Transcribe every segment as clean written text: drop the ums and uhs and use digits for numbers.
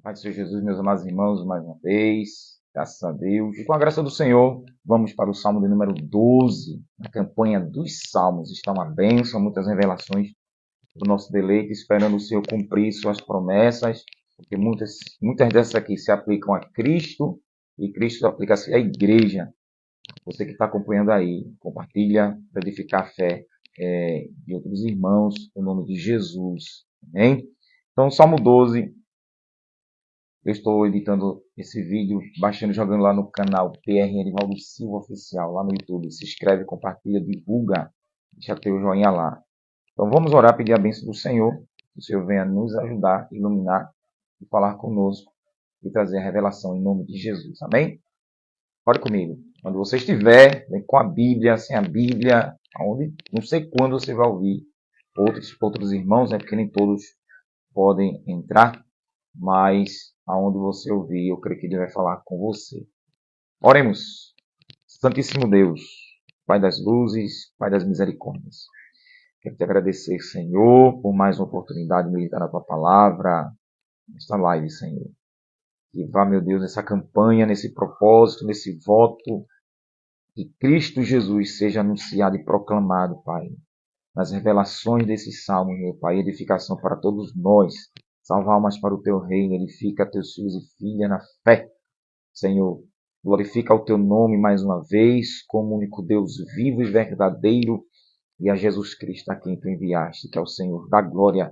Pai do Senhor Jesus, meus amados irmãos, mais uma vez, graças a Deus. E com a graça do Senhor, vamos para o Salmo de número 12. A campanha dos Salmos está uma bênção, muitas revelações do nosso deleite, esperando o Senhor cumprir suas promessas, porque muitas dessas aqui se aplicam a Cristo e Cristo aplica-se à igreja. Você que está acompanhando aí, compartilha para edificar a fé de outros irmãos, em nome de Jesus. Amém? Então, Salmo 12. Eu estou editando esse vídeo, baixando e jogando lá no canal PRN Edivaldo Silva Oficial, lá no YouTube. Se inscreve, compartilha, divulga, deixa teu joinha lá. Então vamos orar, pedir a bênção do Senhor, que o Senhor venha nos ajudar, iluminar e falar conosco e trazer a revelação em nome de Jesus. Amém? Ore comigo. Quando você estiver, vem com a Bíblia, sem a Bíblia, aonde, não sei quando você vai ouvir outros irmãos, porque nem todos podem entrar, mas aonde você ouvir, eu creio que Ele vai falar com você. Oremos. Santíssimo Deus, Pai das luzes, Pai das misericórdias. Quero te agradecer, Senhor, por mais uma oportunidade de meditar na Tua palavra, nesta live, Senhor. Que vá, meu Deus, nessa campanha, nesse propósito, nesse voto, que Cristo Jesus seja anunciado e proclamado, Pai. Nas revelações desse salmo, meu Pai, edificação para todos nós. Salva almas para o Teu reino, edifica teus filhos e filhas na fé. Senhor, glorifica o Teu nome mais uma vez, como único Deus vivo e verdadeiro, e a Jesus Cristo a quem Tu enviaste, que é o Senhor da glória.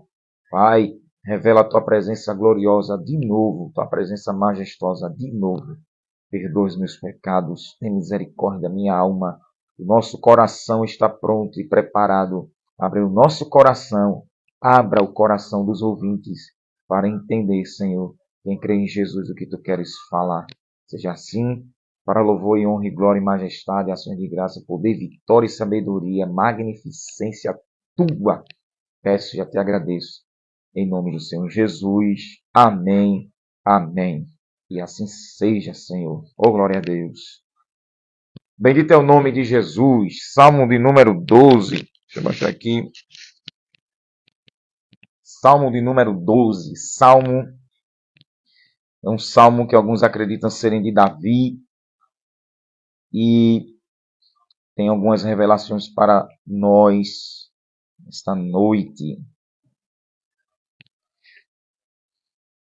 Pai, revela a Tua presença gloriosa de novo, Tua presença majestosa de novo. Perdoa os meus pecados, tem misericórdia da minha alma. O nosso coração está pronto e preparado. Abre o nosso coração, abra o coração dos ouvintes para entender, Senhor, quem crê em Jesus, o que Tu queres falar. Seja assim, para louvor e honra e glória e majestade, ações de graça, poder, vitória e sabedoria, magnificência Tua. Peço e te agradeço. Em nome do Senhor Jesus. Amém. Amém. E assim seja, Senhor. Oh, glória a Deus. Bendito é o nome de Jesus. Salmo de número 12. Deixa eu mostrar aqui. Salmo de número 12. Salmo é um salmo que alguns acreditam serem de Davi. E tem algumas revelações para nós esta noite.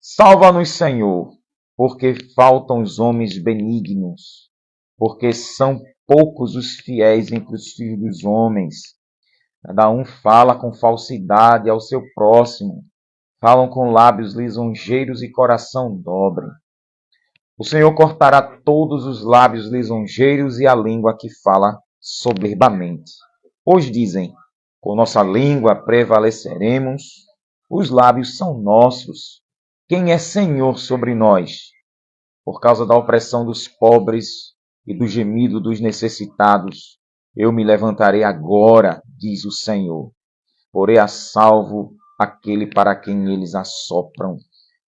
Salva-nos, Senhor, porque faltam os homens benignos, porque são poucos os fiéis entre os filhos dos homens. Cada um fala com falsidade ao seu próximo, falam com lábios lisonjeiros e coração dobre. O Senhor cortará todos os lábios lisonjeiros e a língua que fala soberbamente. Pois dizem, com nossa língua prevaleceremos, os lábios são nossos. Quem é Senhor sobre nós? Por causa da opressão dos pobres e do gemido dos necessitados, eu me levantarei agora, diz o Senhor. Porei a salvo aquele para quem eles assopram.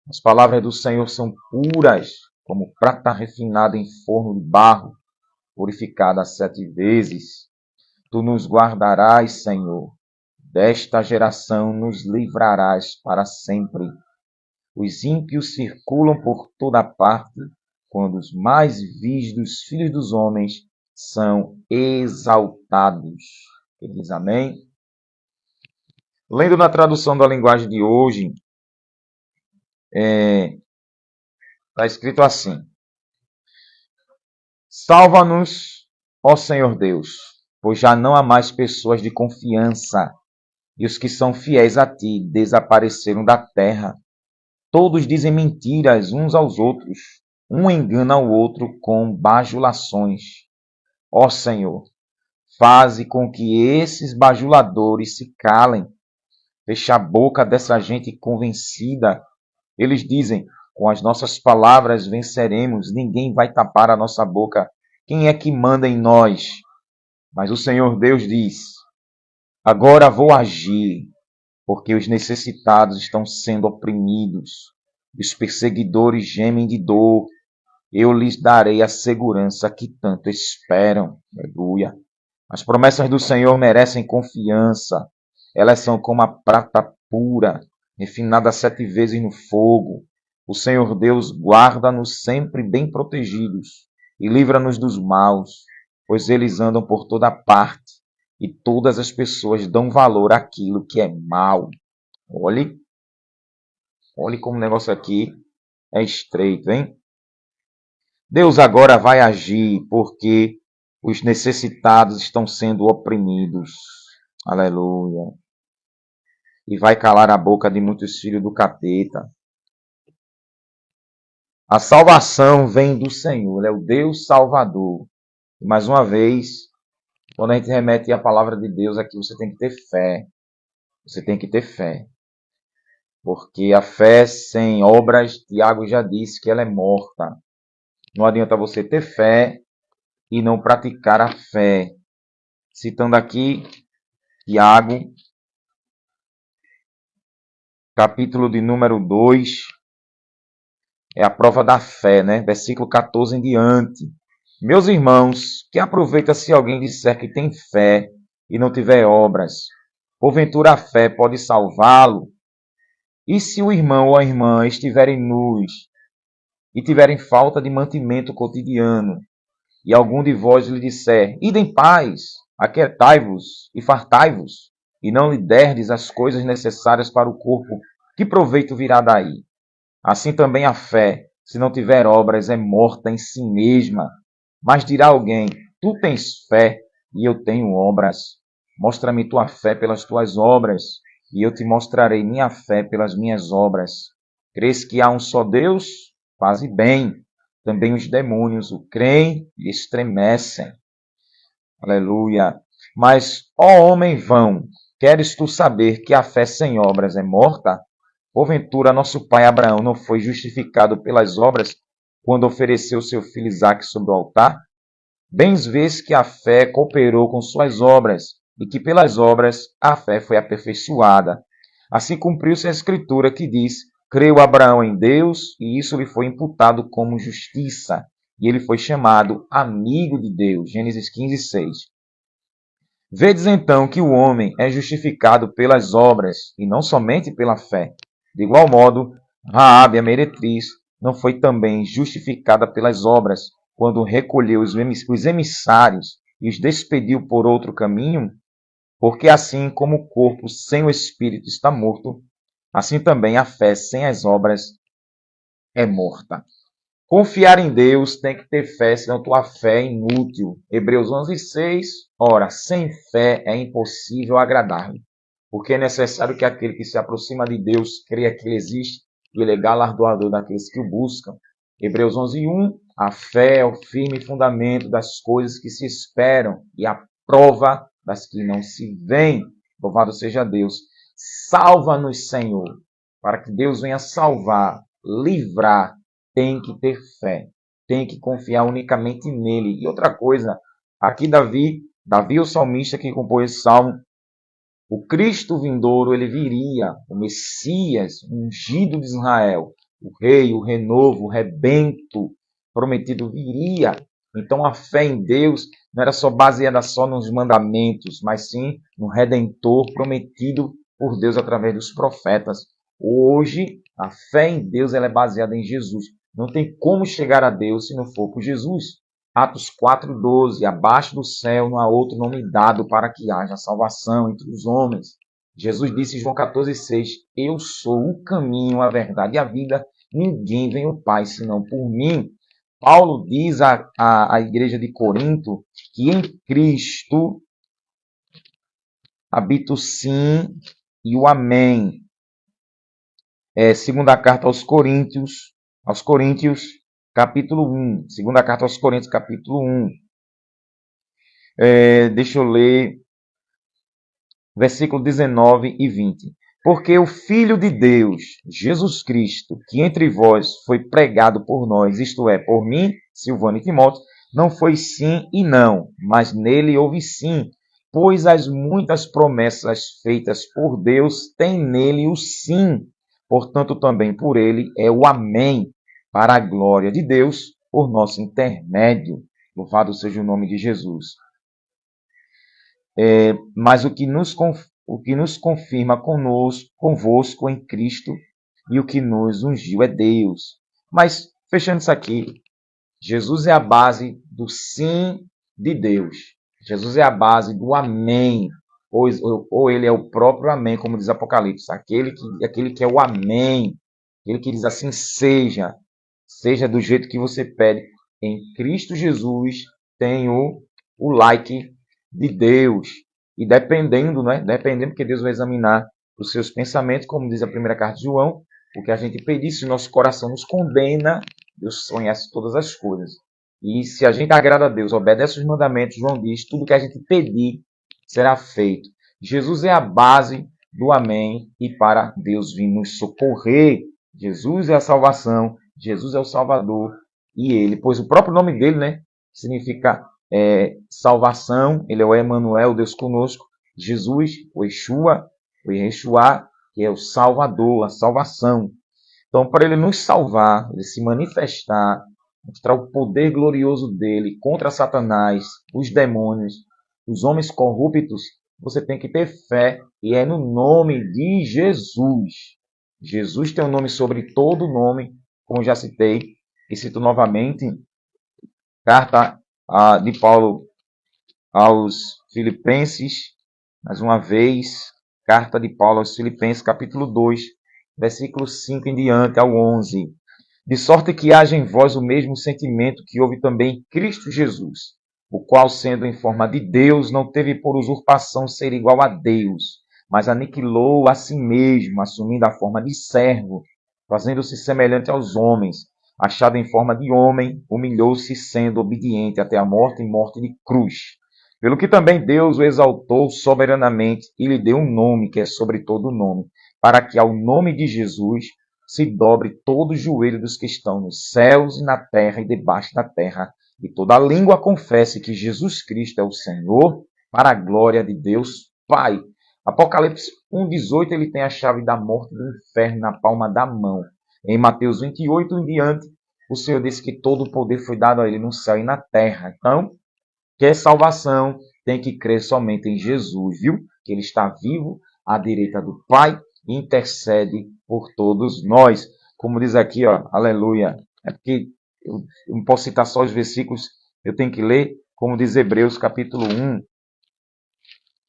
As palavras do Senhor são puras, como prata refinada em forno de barro, purificada 7 vezes. Tu nos guardarás, Senhor. Desta geração nos livrarás para sempre. Os ímpios circulam por toda parte, quando os mais vis dos filhos dos homens são exaltados. Eles, amém? Lendo na tradução da linguagem de hoje, está escrito assim: Salva-nos, ó Senhor Deus, pois já não há mais pessoas de confiança, e os que são fiéis a Ti desapareceram da terra. Todos dizem mentiras uns aos outros, um engana o outro com bajulações. Ó Senhor, faze com que esses bajuladores se calem. Fecha a boca dessa gente convencida. Eles dizem, com as nossas palavras venceremos, ninguém vai tapar a nossa boca. Quem é que manda em nós? Mas o Senhor Deus diz, agora vou agir, porque os necessitados estão sendo oprimidos. Os perseguidores gemem de dor. Eu lhes darei a segurança que tanto esperam. Aleluia. As promessas do Senhor merecem confiança. Elas são como a prata pura, refinada 7 vezes no fogo. O Senhor Deus guarda-nos sempre bem protegidos e livra-nos dos maus, pois eles andam por toda parte e todas as pessoas dão valor àquilo que é mal. Olhe como o negócio aqui é estreito, hein? Deus agora vai agir porque os necessitados estão sendo oprimidos. Aleluia. E vai calar a boca de muitos filhos do capeta. A salvação vem do Senhor, Ele é o Deus Salvador. E mais uma vez, quando a gente remete à palavra de Deus aqui, você tem que ter fé. Você tem que ter fé. Porque a fé sem obras, Tiago já disse que ela é morta. Não adianta você ter fé e não praticar a fé. Citando aqui, Tiago, capítulo de número 2, é a prova da fé, né? Versículo 14 em diante. Meus irmãos, que aproveita se alguém disser que tem fé e não tiver obras? Porventura a fé pode salvá-lo? E se o irmão ou a irmã estiverem nus e tiverem falta de mantimento cotidiano, e algum de vós lhe disser, ide em paz, aquietai-vos e fartai-vos, e não lhe derdes as coisas necessárias para o corpo, que proveito virá daí? Assim também a fé, se não tiver obras, é morta em si mesma. Mas dirá alguém, tu tens fé e eu tenho obras. Mostra-me tua fé pelas tuas obras, e eu te mostrarei minha fé pelas minhas obras. Crês que há um só Deus? Faze bem. Também os demônios o creem e estremecem. Aleluia. Mas, ó homem vão, queres tu saber que a fé sem obras é morta? Porventura, nosso pai Abraão não foi justificado pelas obras quando ofereceu seu filho Isaque sobre o altar? Bem vês que a fé cooperou com suas obras, e que pelas obras a fé foi aperfeiçoada. Assim cumpriu-se a escritura que diz, creu Abraão em Deus, e isso lhe foi imputado como justiça, e ele foi chamado amigo de Deus. Gênesis 15, 6. Vedes então que o homem é justificado pelas obras, e não somente pela fé. De igual modo, Raabe, a meretriz, não foi também justificada pelas obras, quando recolheu os emissários e os despediu por outro caminho? Porque assim como o corpo sem o espírito está morto, assim também a fé sem as obras é morta. Confiar em Deus tem que ter fé, senão tua fé é inútil. Hebreus 11:6. Ora, sem fé é impossível agradar-lhe, porque é necessário que aquele que se aproxima de Deus creia que ele existe e ele é galardoador daqueles que o buscam. Hebreus 11:1. A fé é o firme fundamento das coisas que se esperam e a prova das que não se veem. Louvado seja Deus. Salva-nos, Senhor, para que Deus venha salvar, livrar. Tem que ter fé, tem que confiar unicamente nele. E outra coisa, aqui Davi, o salmista que compôs esse salmo, o Cristo vindouro, ele viria, o Messias, o ungido de Israel, o rei, o renovo, o rebento prometido viria. Então a fé em Deus não era só baseada só nos mandamentos, mas sim no Redentor prometido por Deus através dos profetas. Hoje, a fé em Deus ela é baseada em Jesus. Não tem como chegar a Deus se não for por Jesus. Atos 4:12, abaixo do céu não há outro nome dado para que haja salvação entre os homens. Jesus disse em João 14:6, eu sou o caminho, a verdade e a vida, ninguém vem ao Pai senão por mim. Paulo diz à igreja de Corinto que em Cristo habita o sim e o amém. Segunda carta aos Coríntios, capítulo 1. Segunda carta aos Coríntios, capítulo 1. Deixa eu ler, versículo 19 e 20. Porque o Filho de Deus, Jesus Cristo, que entre vós foi pregado por nós, isto é, por mim, Silvano e Timóteo, não foi sim e não, mas nele houve sim, pois as muitas promessas feitas por Deus têm nele o sim. Portanto, também por ele é o amém, para a glória de Deus, por nosso intermédio. Louvado seja o nome de Jesus. Mas o que nos confirma convosco em Cristo e o que nos ungiu é Deus. Mas, fechando isso aqui, Jesus é a base do sim de Deus. Jesus é a base do amém. Ou ele é o próprio amém, como diz Apocalipse. Aquele que é o amém. Aquele que diz assim, seja do jeito que você pede. Em Cristo Jesus tem o like de Deus. E dependendo, né? Dependendo que Deus vai examinar os seus pensamentos, como diz a primeira carta de João, o que a gente pedir, se o nosso coração nos condena, Deus conhece todas as coisas. E se a gente agrada a Deus, obedece os mandamentos, João diz, tudo que a gente pedir será feito. Jesus é a base do amém e para Deus vir nos socorrer. Jesus é a salvação, Jesus é o Salvador e ele, pois o próprio nome dele, né, significa salvação, ele é o Emanuel, Deus conosco. Jesus, o Yeshua, que é o Salvador, a salvação. Então, para ele nos salvar, ele se manifestar, mostrar o poder glorioso dele contra Satanás, os demônios, os homens corruptos, você tem que ter fé, e é no nome de Jesus. Jesus tem um nome sobre todo nome, como já citei, e cito novamente, carta de Paulo aos Filipenses, mais uma vez, carta de Paulo aos Filipenses, capítulo 2, versículo 5 em diante ao 11. De sorte que haja em vós o mesmo sentimento que houve também em Cristo Jesus, o qual, sendo em forma de Deus, não teve por usurpação ser igual a Deus, mas aniquilou a si mesmo, assumindo a forma de servo, fazendo-se semelhante aos homens. Achado em forma de homem, humilhou-se, sendo obediente até a morte e morte de cruz. Pelo que também Deus o exaltou soberanamente e lhe deu um nome que é sobre todo nome, para que ao nome de Jesus se dobre todo o joelho dos que estão nos céus e na terra e debaixo da terra, e toda língua confesse que Jesus Cristo é o Senhor, para a glória de Deus Pai. Apocalipse 1,18, ele tem a chave da morte e do inferno na palma da mão. Em Mateus 28 em diante, o Senhor disse que todo o poder foi dado a ele no céu e na terra. Então, quer salvação, tem que crer somente em Jesus, viu? Que ele está vivo à direita do Pai e intercede por todos nós. Como diz aqui, ó, aleluia. É porque eu não posso citar só os versículos, eu tenho que ler, como diz Hebreus capítulo 1.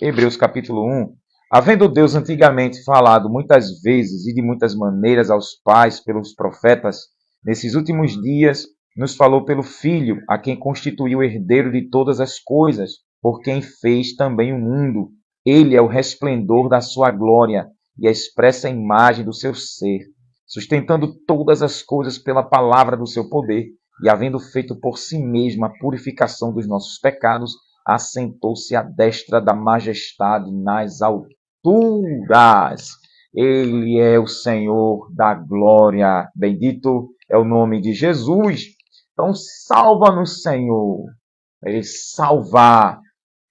Hebreus capítulo 1. Havendo Deus antigamente falado muitas vezes e de muitas maneiras aos pais pelos profetas, nesses últimos dias nos falou pelo Filho, a quem constituiu herdeiro de todas as coisas, por quem fez também o mundo. Ele é o resplendor da sua glória e a expressa imagem do seu ser, sustentando todas as coisas pela palavra do seu poder, e havendo feito por si mesmo a purificação dos nossos pecados, assentou-se à destra da majestade nas alturas. Ele é o Senhor da glória. Bendito é o nome de Jesus. Então, salva-nos, Senhor. Ele salvar,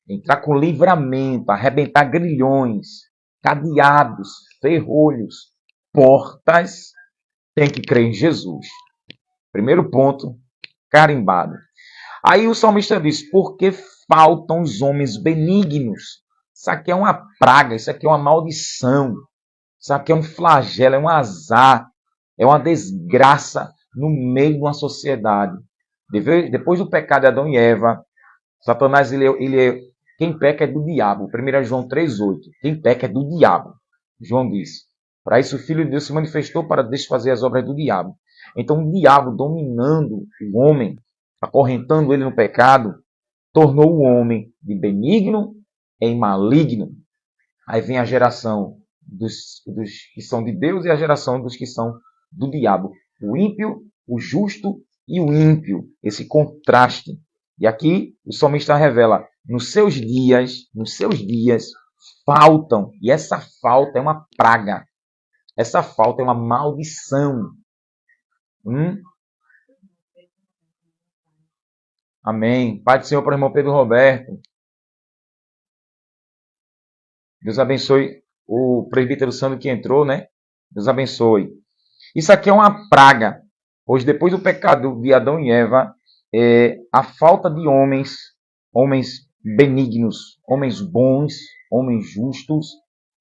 entrar com livramento, arrebentar grilhões, cadeados, ferrolhos, portas. Tem que crer em Jesus. Primeiro ponto, carimbado. Aí o salmista diz, porque faltam os homens benignos. Isso aqui é uma praga, isso aqui é uma maldição. Isso aqui é um flagelo, é um azar, é uma desgraça no meio de uma sociedade. Depois do pecado de Adão e Eva, Satanás, quem peca é do diabo. 1 João 3,8. Quem peca é do diabo. João diz. Para isso o Filho de Deus se manifestou para desfazer as obras do diabo. Então o diabo dominando o homem, acorrentando ele no pecado, tornou o homem de benigno em maligno. Aí vem a geração dos que são de Deus e a geração dos que são do diabo. O ímpio, o justo e o ímpio. Esse contraste. E aqui o salmista revela, nos seus dias, faltam. E essa falta é uma praga. Essa falta é uma maldição. Amém. Pai do Senhor para o irmão Pedro Roberto. Deus abençoe o presbítero Sandro que entrou, né? Deus abençoe. Isso aqui é uma praga, pois depois do pecado de Adão e Eva, a falta de homens benignos, homens bons, homens justos,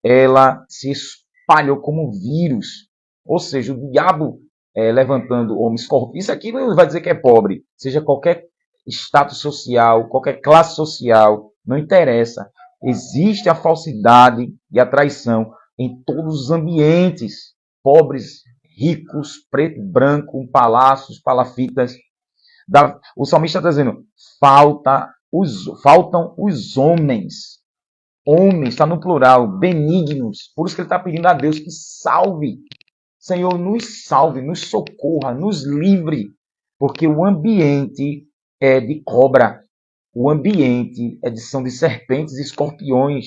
ela se espalhou como um vírus. Ou seja, o diabo levantando homens corruptos. Isso aqui não vai dizer que é pobre. Seja qualquer status social, qualquer classe social, não interessa. Existe a falsidade e a traição em todos os ambientes. Pobres, ricos, preto, branco, palácios, palafitas. O salmista está dizendo, faltam os homens. Homens, está no plural, benignos. Por isso que ele está pedindo a Deus que salve. Senhor, nos salve, nos socorra, nos livre. Porque o ambiente é de cobra. O ambiente são de serpentes e escorpiões.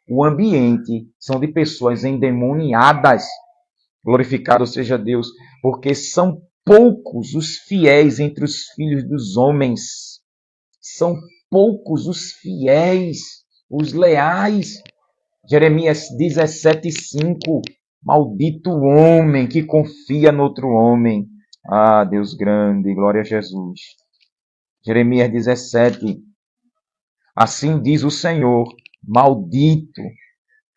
O ambiente são de pessoas endemoniadas. Glorificado seja Deus. Porque são poucos os fiéis entre os filhos dos homens. São poucos os fiéis, os leais. Jeremias 17:5. Maldito o homem que confia no outro homem. Ah, Deus grande, glória a Jesus. Jeremias 17. Assim diz o Senhor, maldito.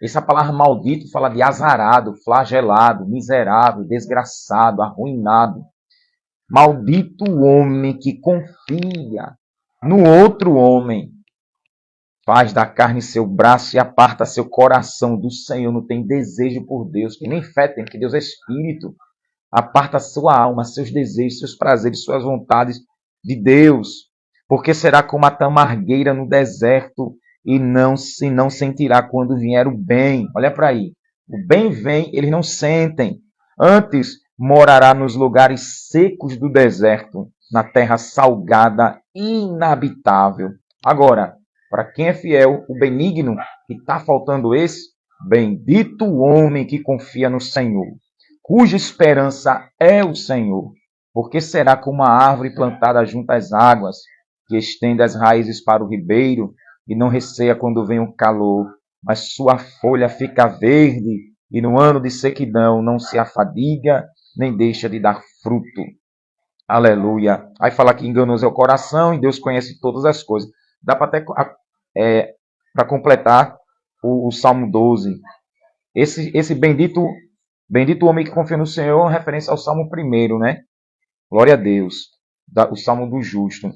Essa palavra maldito fala de azarado, flagelado, miserável, desgraçado, arruinado. Maldito o homem que confia no outro homem. Faz da carne seu braço e aparta seu coração do Senhor. Não tem desejo por Deus, que nem fé tem, que Deus é espírito. Aparta sua alma, seus desejos, seus prazeres, suas vontades de Deus. Porque será como a tamargueira no deserto e não sentirá quando vier o bem. Olha para aí. O bem vem, eles não sentem. Antes morará nos lugares secos do deserto, na terra salgada, inabitável. Agora, para quem é fiel, o benigno, que está faltando esse, bendito o homem que confia no Senhor, cuja esperança é o Senhor, porque será como uma árvore plantada junto às águas, que estende as raízes para o ribeiro e não receia quando vem o calor, mas sua folha fica verde e no ano de sequidão não se afadiga, nem deixa de dar fruto. Aleluia. Aí fala que enganoso é o coração e Deus conhece todas as coisas. Dá para até para completar o Salmo 12. Esse bendito homem que confia no Senhor é uma referência ao Salmo 1, né? Glória a Deus. O Salmo do justo.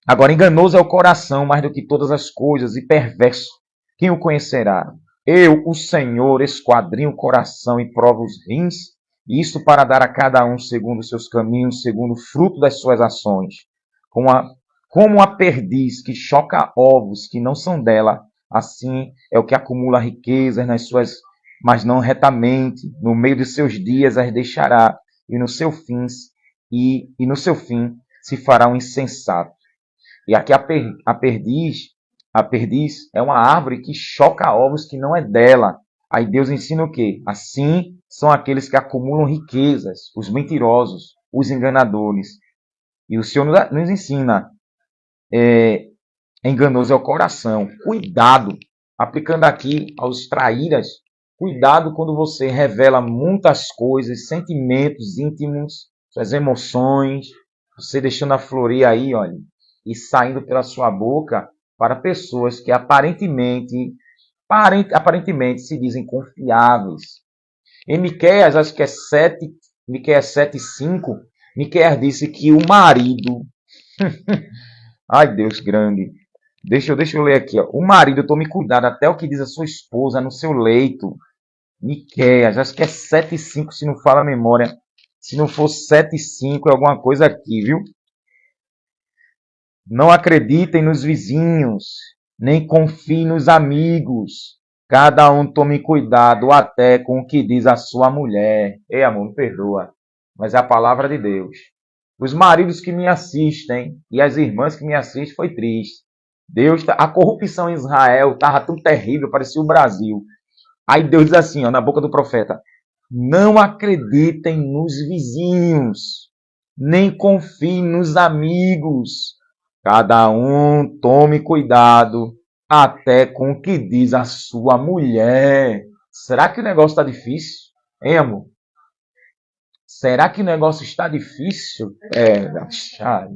Agora, enganoso é o coração mais do que todas as coisas e perverso. Quem o conhecerá? Eu, o Senhor, esquadrinho o coração e provo os rins, isso para dar a cada um segundo os seus caminhos, segundo o fruto das suas ações. Como a perdiz que choca ovos que não são dela, assim é o que acumula riquezas nas suas, mas não retamente. No meio de seus dias as deixará, e no seu fim se fará um insensato. E aqui a perdiz é uma árvore que choca ovos que não é dela. Aí Deus ensina o quê? Assim são aqueles que acumulam riquezas, os mentirosos, os enganadores. E o Senhor nos ensina, enganoso é o coração. Cuidado, aplicando aqui aos traíras, cuidado quando você revela muitas coisas, sentimentos íntimos, suas emoções, você deixando a florir aí, olha, e saindo pela sua boca para pessoas que aparentemente se dizem confiáveis. Em Miqueias, acho que é 7, Miqueias 7:5, Miqueias disse que o marido... Ai, Deus grande. Deixa eu ler aqui. Ó. O marido, tome cuidado até o que diz a sua esposa no seu leito. Miqueias, acho que é 7:5, se não fala a memória. Se não for 7:5, é alguma coisa aqui, viu? Não acreditem nos vizinhos, nem confiem nos amigos. Cada um tome cuidado até com o que diz a sua mulher. Ei, amor, me perdoa, mas é a palavra de Deus. Os maridos que me assistem e as irmãs que me assistem foi triste. A corrupção em Israel estava tão terrível, parecia o Brasil. Aí Deus diz assim, ó, na boca do profeta, não acreditem nos vizinhos, nem confiem nos amigos. Cada um tome cuidado até com o que diz a sua mulher. Será que o negócio está difícil? Hein, amor? Será que o negócio está difícil? Chave.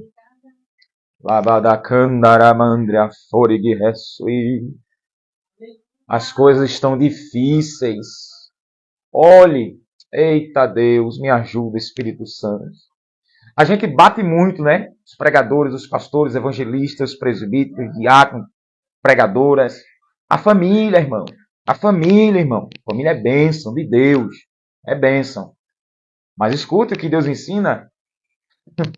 As coisas estão difíceis. Olhe, Eita Deus, me ajuda, Espírito Santo. A gente bate muito, né? Os pregadores, os pastores, evangelistas, presbíteros, diáconos, pregadoras. A família, irmão. A família, irmão. A família é bênção de Deus. É bênção. Mas escuta o que Deus ensina.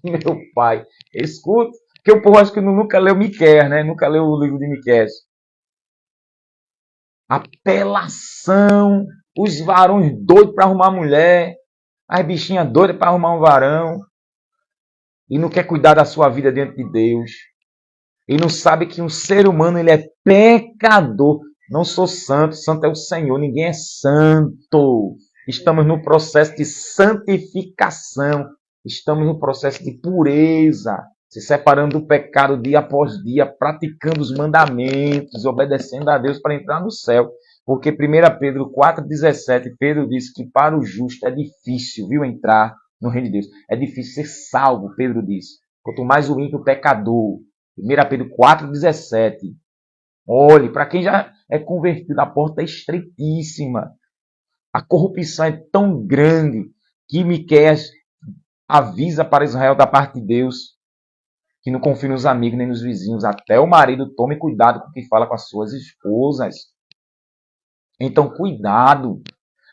Meu pai, escuta. Porque o povo acho que nunca leu Miqueias, né? Nunca leu o livro de Miqueias. Apelação. Os varões doidos para arrumar mulher. As bichinhas doidas para arrumar um varão. E não quer cuidar da sua vida diante de Deus. E não sabe que um ser humano ele é pecador. Não sou santo, santo é o Senhor, ninguém é santo. Estamos no processo de santificação. Estamos no processo de pureza. Se separando do pecado dia após dia, praticando os mandamentos, obedecendo a Deus para entrar no céu. Porque 1 Pedro 4,17, Pedro disse que para o justo é difícil, viu, entrar no reino de Deus. É difícil ser salvo, Pedro disse. Quanto mais o ímpio pecador. 1 Pedro 4,17. Olhe, para quem já é convertido, a porta é estreitíssima. A corrupção é tão grande que Miqueias avisa para Israel da parte de Deus que não confie nos amigos nem nos vizinhos. Até o marido tome cuidado com o que fala com as suas esposas. Então, cuidado.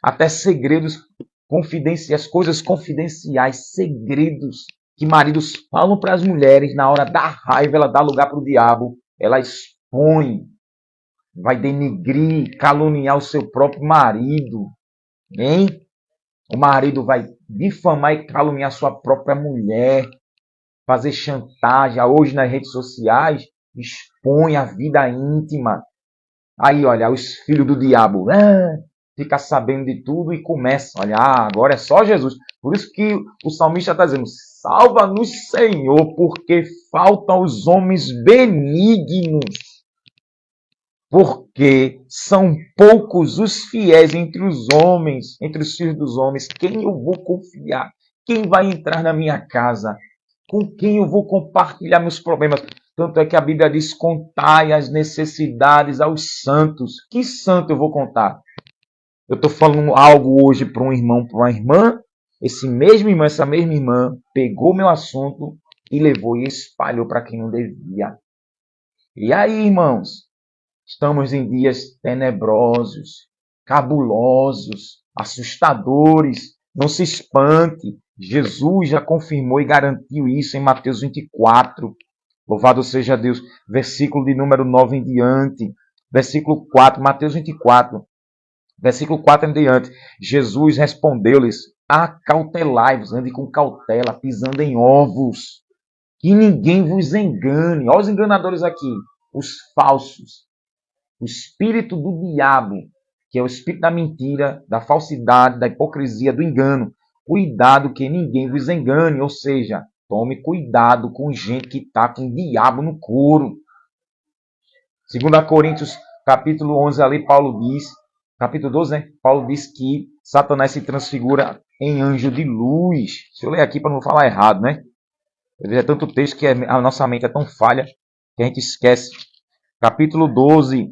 Até segredos confidenciais, coisas confidenciais, segredos que maridos falam para as mulheres, na hora da raiva, ela dá lugar para o diabo, ela expõe, vai denigrir, caluniar o seu próprio marido, hein? O marido vai difamar e caluniar a sua própria mulher, fazer chantagem, hoje nas redes sociais, expõe a vida íntima. Aí, olha, os filhos do diabo, fica sabendo de tudo e começa, olha, agora é só Jesus. Por isso que o salmista está dizendo, salva-nos, Senhor, porque faltam os homens benignos. Porque são poucos os fiéis entre os homens, entre os filhos dos homens. Quem eu vou confiar? Quem vai entrar na minha casa? Com quem eu vou compartilhar meus problemas? Tanto é que a Bíblia diz, contai as necessidades aos santos. Que santo eu vou contar? Eu estou falando algo hoje para um irmão, para uma irmã. Esse mesmo irmão, essa mesma irmã, pegou meu assunto e levou e espalhou para quem não devia. E aí, irmãos? Estamos em dias tenebrosos, cabulosos, assustadores. Não se espante. Jesus já confirmou e garantiu isso em Mateus 24. Louvado seja Deus. Versículo de número 9 em diante. Versículo 4, Mateus 24. Versículo 4 em diante. Jesus respondeu-lhes, acautelai-vos, ande com cautela, pisando em ovos. Que ninguém vos engane. Olha os enganadores aqui, os falsos. O espírito do diabo, que é o espírito da mentira, da falsidade, da hipocrisia, do engano. Cuidado que ninguém vos engane, ou seja, tome cuidado com gente que está com o diabo no couro. 2 Coríntios, capítulo 11, ali Paulo diz, capítulo 12, né? Paulo diz que Satanás se transfigura em anjo de luz. Deixa eu ler aqui para não falar errado, né? É tanto texto que a nossa mente é tão falha que a gente esquece. Capítulo 12,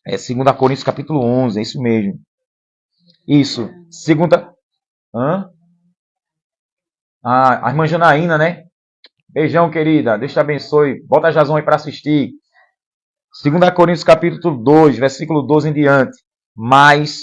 2 Coríntios capítulo 11, é isso mesmo. Isso. Segunda... a irmã Janaína, né? Beijão, querida. Deus te abençoe. Bota a Jason aí para assistir. 2 Coríntios capítulo 2, versículo 12 em diante. Mas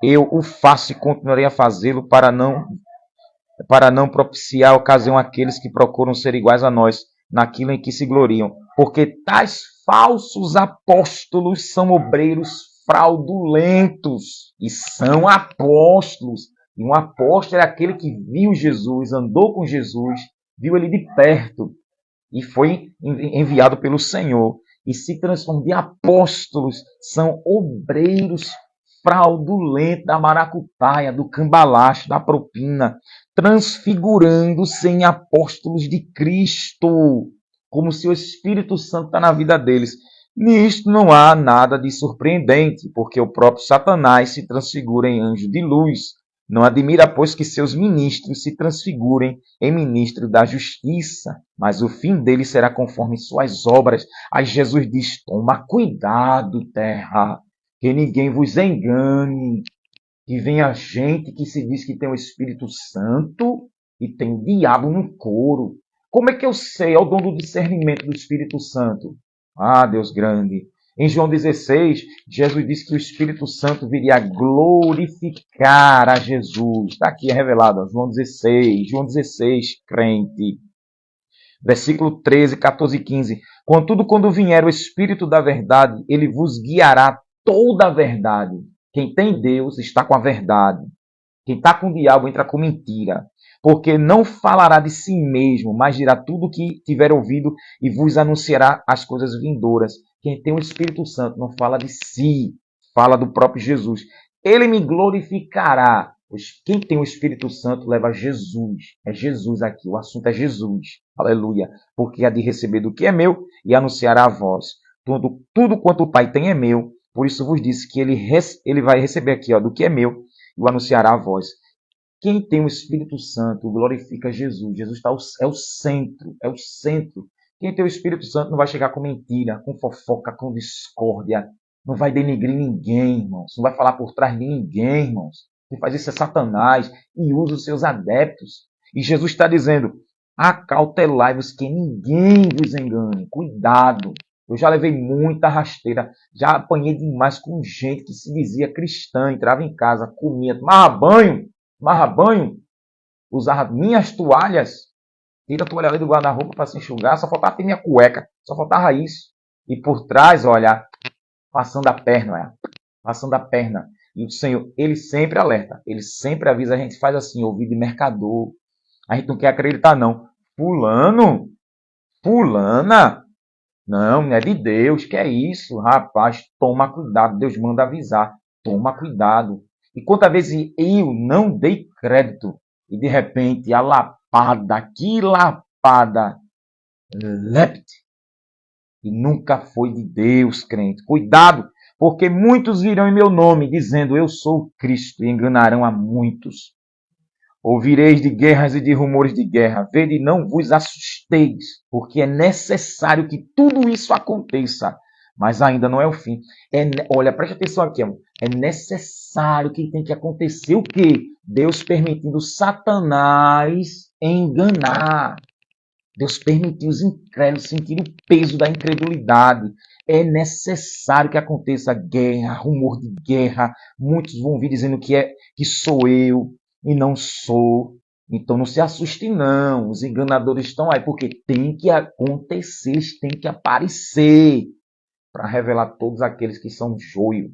eu o faço e continuarei a fazê-lo para não propiciar a ocasião àqueles que procuram ser iguais a nós, naquilo em que se gloriam. Porque tais falsos apóstolos são obreiros fraudulentos e são apóstolos. E um apóstolo é aquele que viu Jesus, andou com Jesus, viu ele de perto e foi enviado pelo Senhor e se transformou de apóstolos. São obreiros fraudulentos da maracutaia, do cambalacho, da propina, transfigurando-se em apóstolos de Cristo, como se o Espírito Santo está na vida deles. Nisto não há nada de surpreendente, porque o próprio Satanás se transfigura em anjo de luz. Não admira, pois, que seus ministros se transfigurem em ministros da justiça, mas o fim deles será conforme suas obras. Aí Jesus diz, toma cuidado, terra, que ninguém vos engane. que vem a gente que se diz que tem o Espírito Santo e tem o diabo no coro. Como é que eu sei? É o dom do discernimento do Espírito Santo. Ah, Deus grande. Em João 16, Jesus disse que o Espírito Santo viria glorificar a Jesus. Está aqui, é revelado, ó, João 16, crente. Versículo 13, 14 e 15. Contudo, quando vier o Espírito da verdade, ele vos guiará toda a verdade. Quem tem Deus está com a verdade. Quem está com o diabo entra com mentira. Porque não falará de si mesmo, mas dirá tudo o que tiver ouvido e vos anunciará as coisas vindouras. Quem tem o Espírito Santo não fala de si, fala do próprio Jesus. Ele me glorificará. Pois quem tem o Espírito Santo leva Jesus. É Jesus aqui, o assunto é Jesus. Aleluia. Porque há de receber do que é meu e anunciará a vós. Tudo quanto o Pai tem é meu. Por isso vos disse que ele vai receber aqui, ó, do que é meu e o anunciará a vós. Quem tem o Espírito Santo glorifica Jesus. Jesus é o centro, é o centro. Quem tem o Espírito Santo não vai chegar com mentira, com fofoca, com discórdia. Não vai denigrir ninguém, irmãos. Não vai falar por trás de ninguém, irmãos. Quem faz isso é Satanás e usa os seus adeptos. E Jesus está dizendo, acautelai-vos que ninguém vos engane. Cuidado. Eu já levei muita rasteira. Já apanhei demais com gente que se dizia cristã, entrava em casa, comia, tomava banho, usava minhas toalhas, tira a toalha ali do guarda-roupa para se enxugar, só faltava ter minha cueca, só faltava isso. E por trás, olha, passando a perna, olha, passando a perna. E o Senhor, ele sempre alerta, ele sempre avisa, a gente faz assim, ouvido de mercador. A gente não quer acreditar, não. Fulano, fulana, não é de Deus, que é isso, rapaz, toma cuidado, Deus manda avisar, toma cuidado. E quantas vezes eu não dei crédito e de repente a lapada, que lapada, lepte, e nunca foi de Deus, crente. Cuidado, porque muitos virão em meu nome dizendo eu sou o Cristo e enganarão a muitos. Ouvireis de guerras e de rumores de guerra. Vede e não vos assusteis, porque é necessário que tudo isso aconteça. Mas ainda não é o fim. Olha, preste atenção aqui, amor. É necessário que tem que acontecer o quê? Deus permitindo Satanás enganar. Deus permitiu os incrédulos sentir o peso da incredulidade. É necessário que aconteça guerra, rumor de guerra. Muitos vão vir dizendo que sou eu e não sou. Então não se assuste não. Os enganadores estão aí porque tem que acontecer, tem que aparecer para revelar todos aqueles que são joio.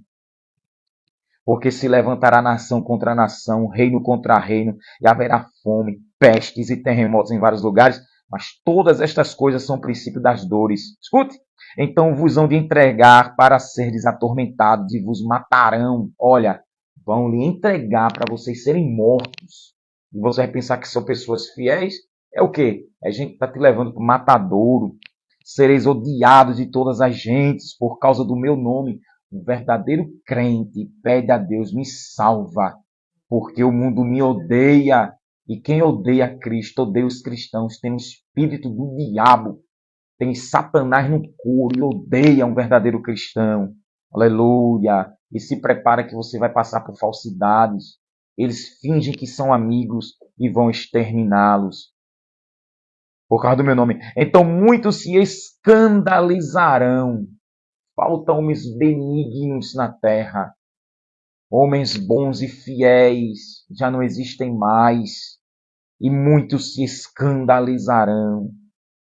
Porque se levantará nação contra nação, reino contra reino, e haverá fome, pestes e terremotos em vários lugares. Mas todas estas coisas são o princípio das dores. Escute. Então vos hão de entregar para seres atormentados e vos matarão. Olha, vão lhe entregar para vocês serem mortos. E você vai pensar que são pessoas fiéis? É o quê? É gente que está te levando para o matadouro. Sereis odiados de todas as gentes por causa do meu nome. O verdadeiro crente pede a Deus, me salva, porque o mundo me odeia. E quem odeia Cristo, odeia os cristãos, tem o espírito do diabo, tem Satanás no couro e odeia um verdadeiro cristão. Aleluia! E se prepara que você vai passar por falsidades. Eles fingem que são amigos e vão exterminá-los por causa do meu nome. Então muitos se escandalizarão. Faltam homens benignos na terra. Homens bons e fiéis já não existem mais. E muitos se escandalizarão,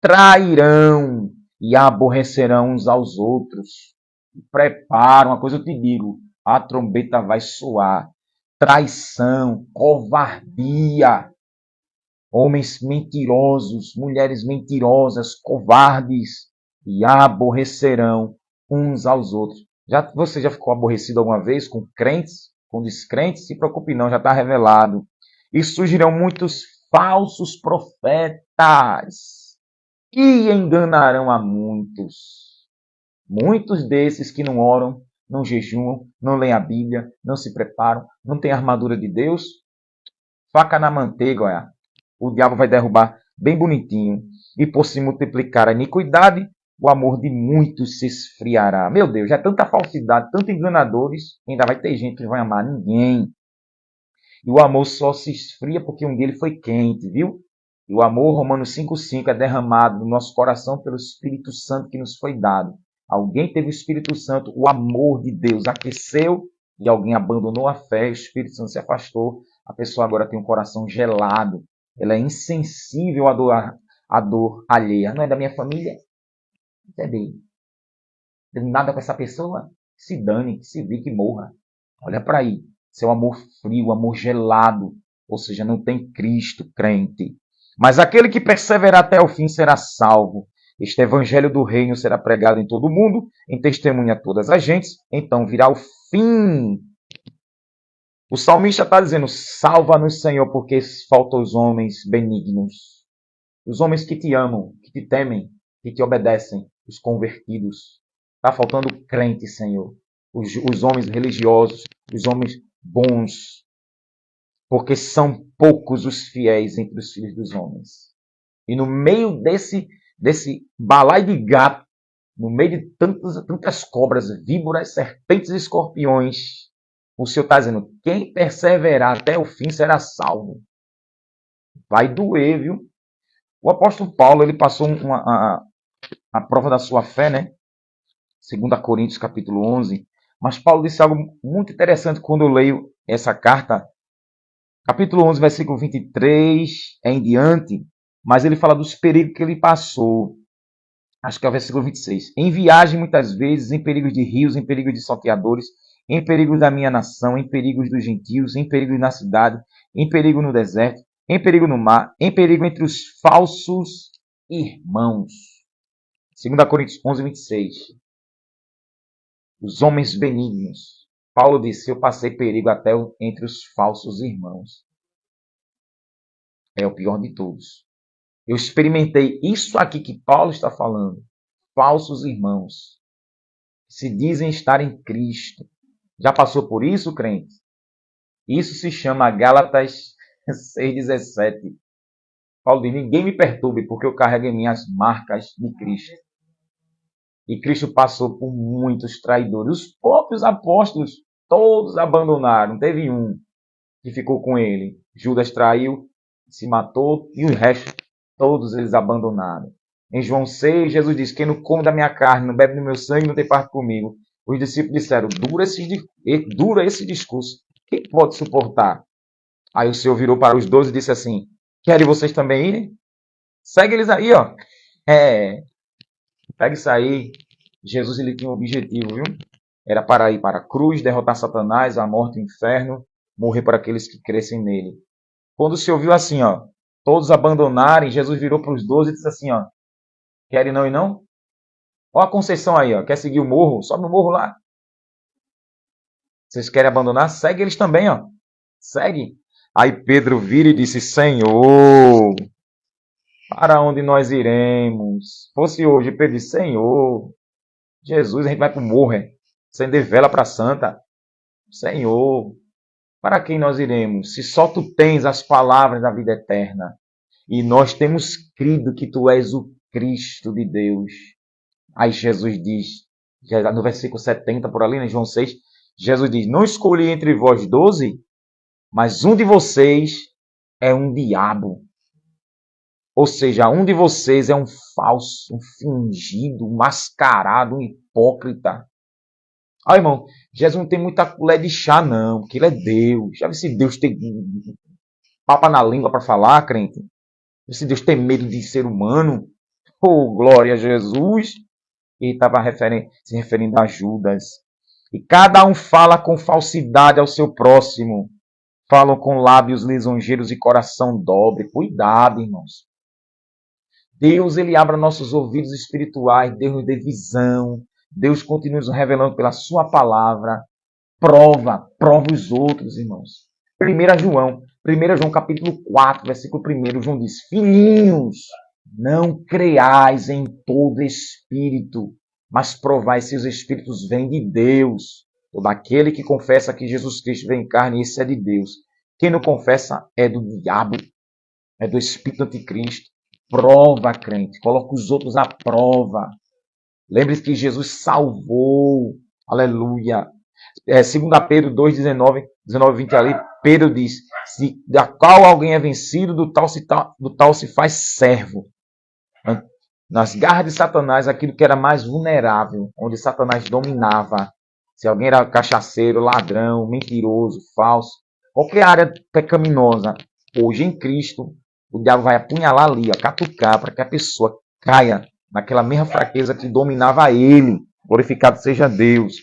trairão e aborrecerão uns aos outros. Prepara, uma coisa eu te digo, a trombeta vai soar. Traição, covardia, homens mentirosos, mulheres mentirosas, covardes, e aborrecerão uns aos outros. Você já ficou aborrecido alguma vez com crentes, com descrentes? Se preocupe não, já está revelado. E surgirão muitos falsos profetas e enganarão a muitos. Muitos desses que não oram, não jejuam, não leem a Bíblia, não se preparam, não têm a armadura de Deus. Faca na manteiga, olha. O diabo vai derrubar bem bonitinho. E por se multiplicar a iniquidade, o amor de muitos se esfriará. Meu Deus, já é tanta falsidade, tantos enganadores, ainda vai ter gente que não vai amar ninguém. E o amor só se esfria porque um dia ele foi quente, viu? E o amor, Romanos 5,5, é derramado no nosso coração pelo Espírito Santo que nos foi dado. Alguém teve o Espírito Santo, o amor de Deus aqueceu e alguém abandonou a fé, o Espírito Santo se afastou. A pessoa agora tem um coração gelado. Ela é insensível à dor alheia. Não é da minha família? Não é dele. Não tem nada com essa pessoa? Se dane, que se vire, que morra. Olha para aí. Seu amor frio, amor gelado. Ou seja, não tem Cristo, crente. Mas aquele que perseverar até o fim será salvo. Este evangelho do reino será pregado em todo o mundo, em testemunha a todas as gentes, então virá o fim. O salmista está dizendo, salva-nos, Senhor, porque faltam os homens benignos. Os homens que te amam, que te temem, que te obedecem, os convertidos. Está faltando crente, Senhor. Os homens religiosos, os homens bons. Porque são poucos os fiéis entre os filhos dos homens. E no meio desse balaio de gato, no meio de tantas cobras, víboras, serpentes e escorpiões, o Senhor está dizendo, quem perseverar até o fim será salvo. Vai doer, viu? O apóstolo Paulo, ele passou a prova da sua fé, né? 2 Coríntios capítulo 11. Mas Paulo disse algo muito interessante quando eu leio essa carta. Capítulo 11, versículo 23 em diante. Mas ele fala dos perigos que ele passou. Acho que é o versículo 26. Em viagem, muitas vezes, em perigos de rios, em perigos de salteadores, em perigos da minha nação, em perigos dos gentios, em perigos na cidade, em perigo no deserto, em perigo no mar, em perigo entre os falsos irmãos. 2 Coríntios 11, 26. Os homens benignos. Paulo disse, eu passei perigo até entre os falsos irmãos. É o pior de todos. Eu experimentei isso aqui que Paulo está falando. Falsos irmãos. Se dizem estar em Cristo. Já passou por isso, crente? Isso se chama Gálatas 6,17. Paulo diz, ninguém me perturbe, porque eu carrego em mim as marcas de Cristo. E Cristo passou por muitos traidores. Os próprios apóstolos, todos abandonaram. Teve um que ficou com ele. Judas traiu, se matou, e o resto, todos eles abandonaram. Em João 6, Jesus diz, quem não come da minha carne, não bebe do meu sangue, não tem parte comigo. Os discípulos disseram, dura esse discurso. Quem pode suportar? Aí o Senhor virou para os 12 e disse assim, querem vocês também irem? Segue eles aí, ó. Pega isso aí. Jesus, ele tinha um objetivo, viu? Era para ir para a cruz, derrotar Satanás, a morte e o inferno, morrer para aqueles que crescem nele. Quando o Senhor viu assim, ó, todos abandonarem, Jesus virou para os 12 e disse assim, ó, querem não e não? Olha a Conceição aí, ó, quer seguir o morro? Sobe no morro lá. Vocês querem abandonar? Segue eles também, ó. Segue. Aí Pedro vira e disse, Senhor, para onde nós iremos? Fosse hoje, Pedro disse, Senhor, Jesus, a gente vai para o morro, acender vela para a santa. Senhor, para quem nós iremos? Se só tu tens as palavras da vida eterna. E nós temos crido que tu és o Cristo de Deus. Aí Jesus diz, já no versículo 70 por ali, né, João 6, Jesus diz, não escolhi entre vós 12, mas um de vocês é um diabo. Ou seja, um de vocês é um falso, um fingido, um mascarado, um hipócrita. Ah, irmão, Jesus não tem muita colher de chá, não, porque ele é Deus. Já vi se Deus tem papa na língua para falar, crente? Se Deus tem medo de ser humano? Oh, glória a Jesus! E estava se referindo a Judas. E cada um fala com falsidade ao seu próximo. Falam com lábios lisonjeiros e coração dobre. Cuidado, irmãos. Deus, ele abra nossos ouvidos espirituais. Deus nos dê visão. Deus continua nos revelando pela sua palavra. Prova os outros, irmãos. 1 João capítulo 4, versículo 1, João diz, filhinhos, não creais em todo espírito, mas provai se os espíritos vêm de Deus. Todo aquele que confessa que Jesus Cristo vem em carne, esse é de Deus. Quem não confessa é do diabo, é do espírito anticristo. Prova, crente, coloca os outros à prova. Lembre-se que Jesus salvou, aleluia. Segunda Pedro 2, 19, 20 ali, Pedro diz, da qual alguém é vencido, do tal se faz servo. Nas garras de Satanás, aquilo que era mais vulnerável, onde Satanás dominava. Se alguém era cachaceiro, ladrão, mentiroso, falso, qualquer área pecaminosa, hoje em Cristo, o diabo vai apunhalar ali, catucar, para que a pessoa caia naquela mesma fraqueza que dominava ele. Glorificado seja Deus.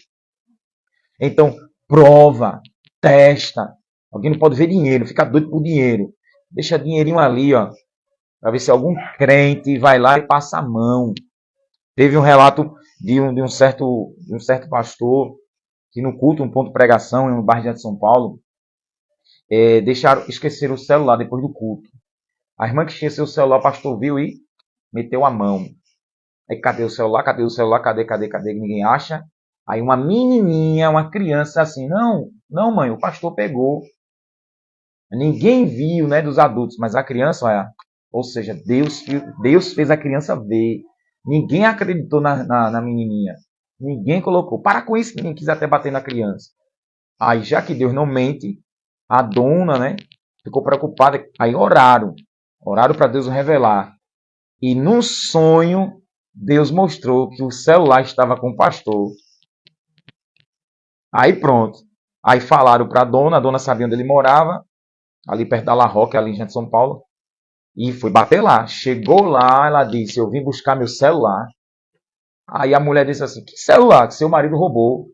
Então, prova, testa. Alguém não pode ver dinheiro, fica doido por dinheiro. Deixa dinheirinho ali, ó, para ver se algum crente vai lá e passa a mão. Teve um relato de um certo pastor que no culto, um ponto de pregação em um bairro de São Paulo, esqueceram o celular depois do culto. A irmã que esqueceu o celular, o pastor viu e meteu a mão. Aí cadê o celular? Cadê o celular? Cadê? Que ninguém acha. Aí uma menininha, uma criança assim, não mãe, o pastor pegou. Ninguém viu, né, dos adultos, mas a criança, olha, ou seja, Deus fez a criança ver. Ninguém acreditou na menininha. Ninguém colocou. Para com isso, ninguém quis até bater na criança. Aí, já que Deus não mente, a dona, né, ficou preocupada. Aí oraram para Deus revelar. E num sonho, Deus mostrou que o celular estava com o pastor. Aí pronto. Aí falaram para a dona sabia onde ele morava, ali perto da La Roque, ali em São Paulo. E foi bater lá. Chegou lá, ela disse, eu vim buscar meu celular. Aí a mulher disse assim, que celular que seu marido roubou?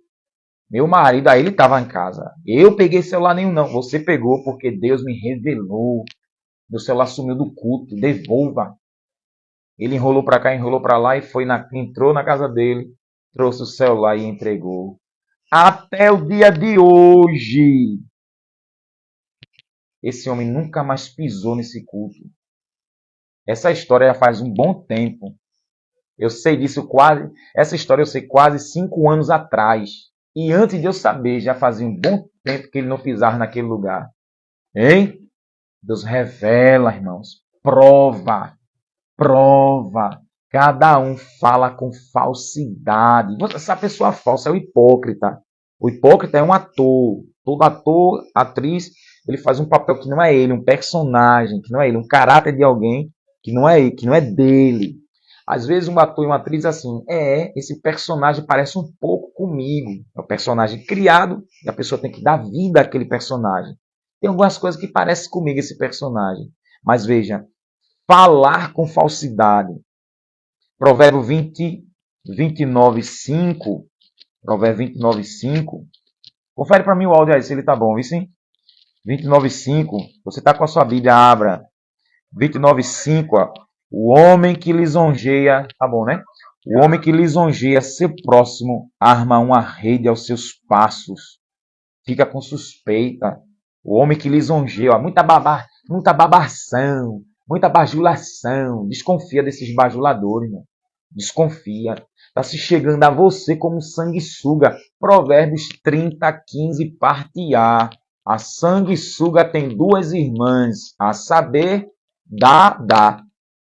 Meu marido, aí ele estava em casa. Eu peguei celular nenhum não. Você pegou porque Deus me revelou. Meu celular sumiu do culto. Devolva. Ele enrolou para cá, enrolou para lá e entrou na casa dele, trouxe o celular e entregou. Até o dia de hoje, esse homem nunca mais pisou nesse culto. Essa história já faz um bom tempo. Eu sei disso essa história eu sei quase 5 anos atrás. E antes de eu saber, já fazia um bom tempo que ele não pisava naquele lugar. Hein? Deus revela, irmãos. Prova. Cada um fala com falsidade. Essa pessoa falsa é o hipócrita. O hipócrita é um ator. Todo ator, atriz, ele faz um papel que não é ele, um personagem que não é ele, um caráter de alguém que não é ele, que não é dele. Às vezes um ator e uma atriz assim, esse personagem parece um pouco comigo. É um personagem criado e a pessoa tem que dar vida àquele personagem. Tem algumas coisas que parecem comigo esse personagem. Mas veja, falar com falsidade. Provérbio 29:5. Provérbio 29:5. Confere para mim o áudio aí, se ele tá bom, viu sim? 29:5. Você tá com a sua Bíblia, abra. 29:5, ó. O homem que lisonjeia, tá bom, né? O homem que lisonjeia seu próximo arma uma rede aos seus passos. Fica com suspeita. O homem que lisonjeia, ó, muita babação, muita bajulação. Desconfia desses bajuladores, né? Desconfia. Está se chegando a você como sanguessuga. Provérbios 30:15, parte A. A sanguessuga tem duas irmãs, a saber, dá.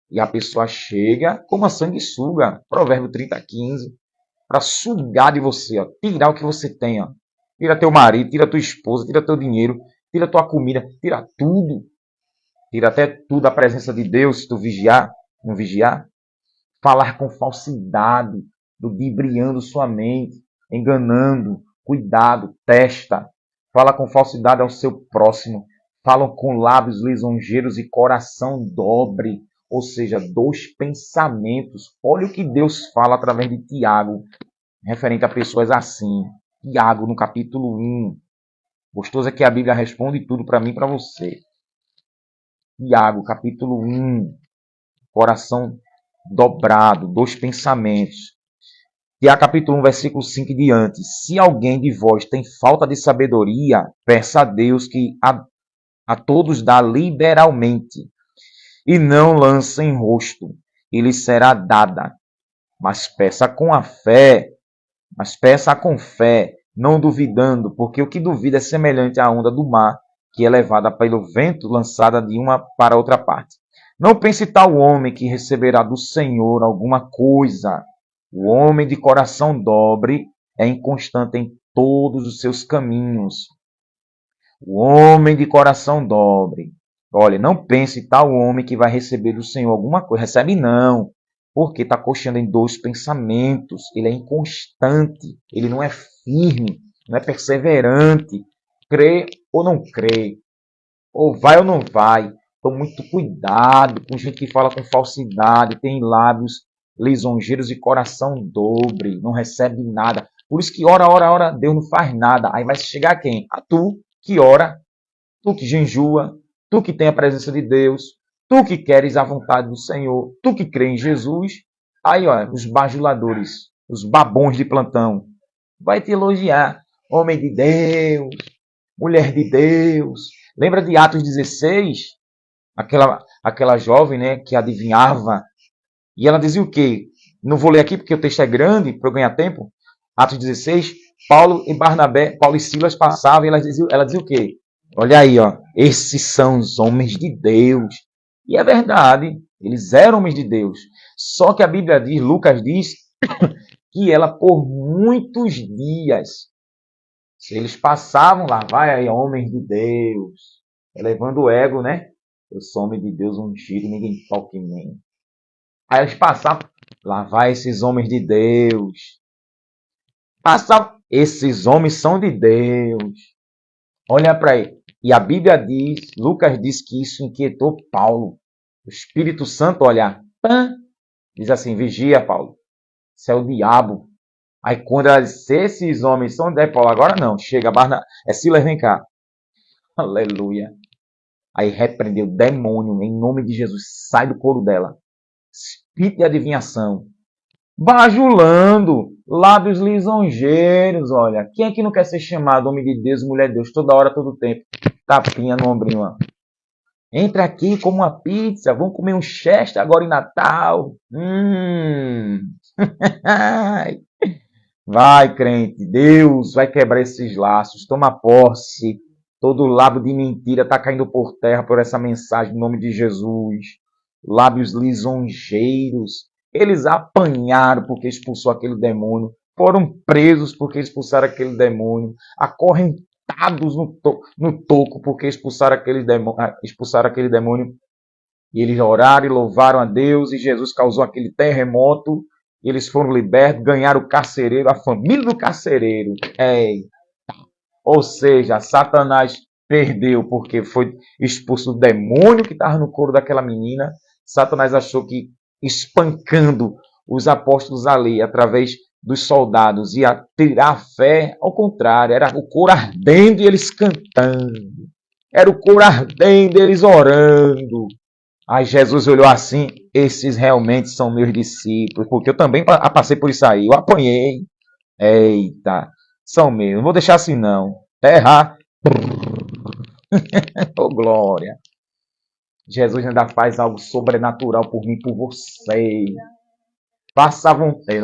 E a pessoa chega como a sanguessuga, Provérbio 30:15, para sugar de você, ó, tirar o que você tem. Ó. Tira teu marido, tira tua esposa, tira teu dinheiro, tira tua comida, tira tudo. Tira até tudo a presença de Deus, se tu não vigiar. Falar com falsidade, ludibriando sua mente, enganando, cuidado, testa. Fala com falsidade ao seu próximo. Falam com lábios lisonjeiros e coração dobre. Ou seja, 2 pensamentos. Olha o que Deus fala através de Tiago, referente a pessoas assim. Tiago, no capítulo 1. Gostoso é que a Bíblia responde tudo para mim e para você. Tiago, capítulo 1. Coração dobrado, 2 pensamentos. Tiago capítulo 1, versículo 5 e diante. Se alguém de vós tem falta de sabedoria, peça a Deus que a todos dá liberalmente, e não lança em rosto, e lhe será dada. Mas peça com fé, não duvidando, porque o que duvida é semelhante à onda do mar, que é levada pelo vento, lançada de uma para outra parte. Não pense tal homem que receberá do Senhor alguma coisa. O homem de coração dobre é inconstante em todos os seus caminhos. O homem de coração dobre. Olha, não pense tal homem que vai receber do Senhor alguma coisa. Recebe não. Porque está cocheando em dois pensamentos. Ele é inconstante. Ele não é firme. Não é perseverante. Crê ou não crê. Ou vai ou não vai. Então, muito cuidado com gente que fala com falsidade. Tem lábios lisonjeiros e coração dobre. Não recebe nada. Por isso que ora, Deus não faz nada. Aí vai chegar a quem? A tu que ora. Tu que jejua. Tu que tem a presença de Deus. Tu que queres a vontade do Senhor. Tu que crê em Jesus. Aí, ó, os bajuladores. Os babões de plantão. Vai te elogiar. Homem de Deus. Mulher de Deus. Lembra de Atos 16? Aquela jovem, né, que adivinhava. E ela dizia o quê? Não vou ler aqui porque o texto é grande para eu ganhar tempo. Atos 16, Paulo e Barnabé, Paulo e Silas passavam e ela dizia o quê? Olha aí, ó, esses são os homens de Deus. E é verdade, eles eram homens de Deus. Só que a Bíblia diz, Lucas diz, que ela por muitos dias, se eles passavam lá, vai aí, homens de Deus, elevando o ego, né? Eu sou homem de Deus ungido, ninguém toca em mim. Aí eles passavam, lá vai esses homens de Deus. Passavam, esses homens são de Deus. Olha para aí. E a Bíblia diz, Lucas diz que isso inquietou Paulo. O Espírito Santo, olha, diz assim, vigia, Paulo. Isso é o diabo. Aí quando ela disse, esses homens são de Paulo, agora não, chega, Silas, vem cá. Aleluia. Aí repreendeu o demônio, em nome de Jesus, sai do couro dela. Espírito de adivinhação. Bajulando, lábios lisonjeiros, olha. Quem é que não quer ser chamado homem de Deus, mulher de Deus, toda hora, todo tempo? Tapinha no ombrinho, ó. Entra aqui, como uma pizza, vamos comer um chester agora em Natal. Vai, crente, Deus vai quebrar esses laços, toma posse. Todo lábio de mentira está caindo por terra por essa mensagem, em nome de Jesus. Lábios lisonjeiros. Eles apanharam porque expulsou aquele demônio. Foram presos porque expulsaram aquele demônio. Acorrentados no toco porque expulsaram aquele demônio. E eles oraram e louvaram a Deus. E Jesus causou aquele terremoto. E eles foram libertos, ganharam o carcereiro, a família do carcereiro. Ou seja, Satanás perdeu porque foi expulso o demônio que estava no couro daquela menina. Satanás achou que espancando os apóstolos ali, através dos soldados, ia tirar a fé. Ao contrário, era o couro ardendo e eles cantando. Era o couro ardendo e eles orando. Aí Jesus olhou assim, esses realmente são meus discípulos, porque eu também passei por isso aí, eu apanhei. Eita, são meus, não vou deixar assim não. Terra. Oh, glória. Jesus ainda faz algo sobrenatural por mim e por você. Faça a vontade,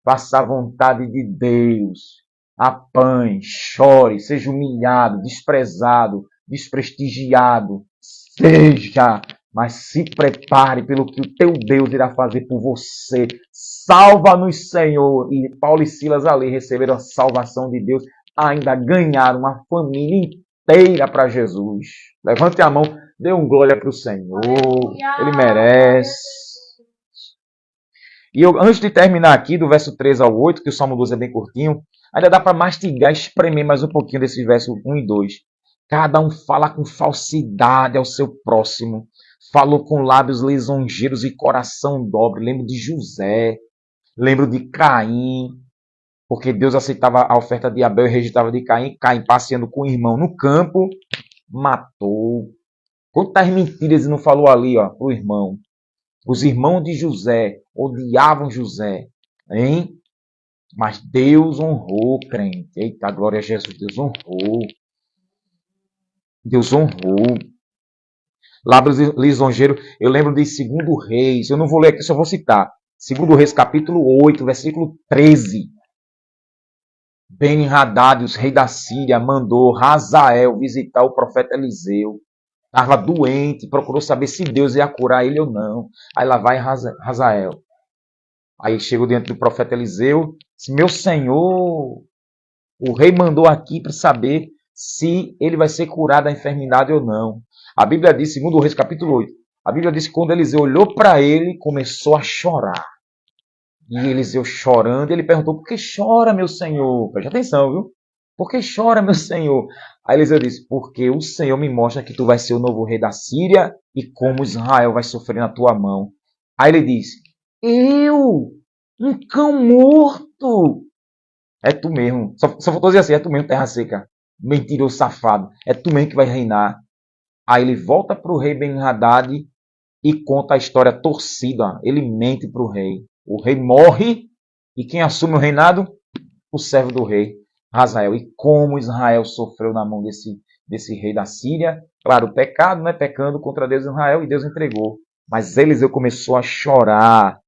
faça a vontade de Deus. Apanhe, chore, seja humilhado, desprezado, desprestigiado. Seja, mas se prepare pelo que o teu Deus irá fazer por você. Salva-nos, Senhor. E Paulo e Silas ali receberam a salvação de Deus. Ainda ganharam uma família inteira para Jesus. Levante a mão, dê um glória para o Senhor. Ele merece. E antes de terminar aqui, do verso 3 ao 8, que o Salmo 12 é bem curtinho, ainda dá para mastigar, espremer mais um pouquinho desses versos 1 e 2. Cada um fala com falsidade ao seu próximo. Falou com lábios lisonjeiros e coração dobre. Lembro de José. Lembro de Caim. Porque Deus aceitava a oferta de Abel e rejeitava de Caim. Caim passeando com o irmão no campo. Matou. Quantas mentiras ele não falou ali, ó, pro irmão. Os irmãos de José odiavam José. Hein? Mas Deus honrou, crente. Eita, glória a Jesus. Deus honrou. Deus honrou. Lábios lisonjeiros. Eu lembro de 2 Reis. Eu não vou ler aqui, só vou citar. 2 Reis, capítulo 8, versículo 13. Ben-Hadad, o rei da Síria, mandou Hazael visitar o profeta Eliseu. Estava doente, procurou saber se Deus ia curar ele ou não. Aí lá vai Hazael. Aí chegou diante do profeta Eliseu. Se meu senhor, o rei mandou aqui para saber se ele vai ser curado da enfermidade ou não. A Bíblia diz, segundo o Reis capítulo 8, a Bíblia diz que quando Eliseu olhou para ele, começou a chorar. E Eliseu chorando, ele perguntou, por que chora, meu senhor? Preste atenção, viu? Por que chora, meu senhor? Aí Eliseu disse, porque o Senhor me mostra que tu vais ser o novo rei da Síria e como Israel vai sofrer na tua mão. Aí ele disse, eu, um cão morto. É tu mesmo. Só faltou dizer assim, é tu mesmo, terra seca. Mentiroso, safado. É tu mesmo que vai reinar. Aí ele volta para o rei Ben-Hadad e conta a história torcida. Ele mente para o rei. O rei morre e quem assume o reinado? O servo do rei, Hazael. E como Israel sofreu na mão desse rei da Síria. Claro, pecado, né? Pecando contra Deus e Israel e Deus entregou. Mas Eliseu começou a chorar.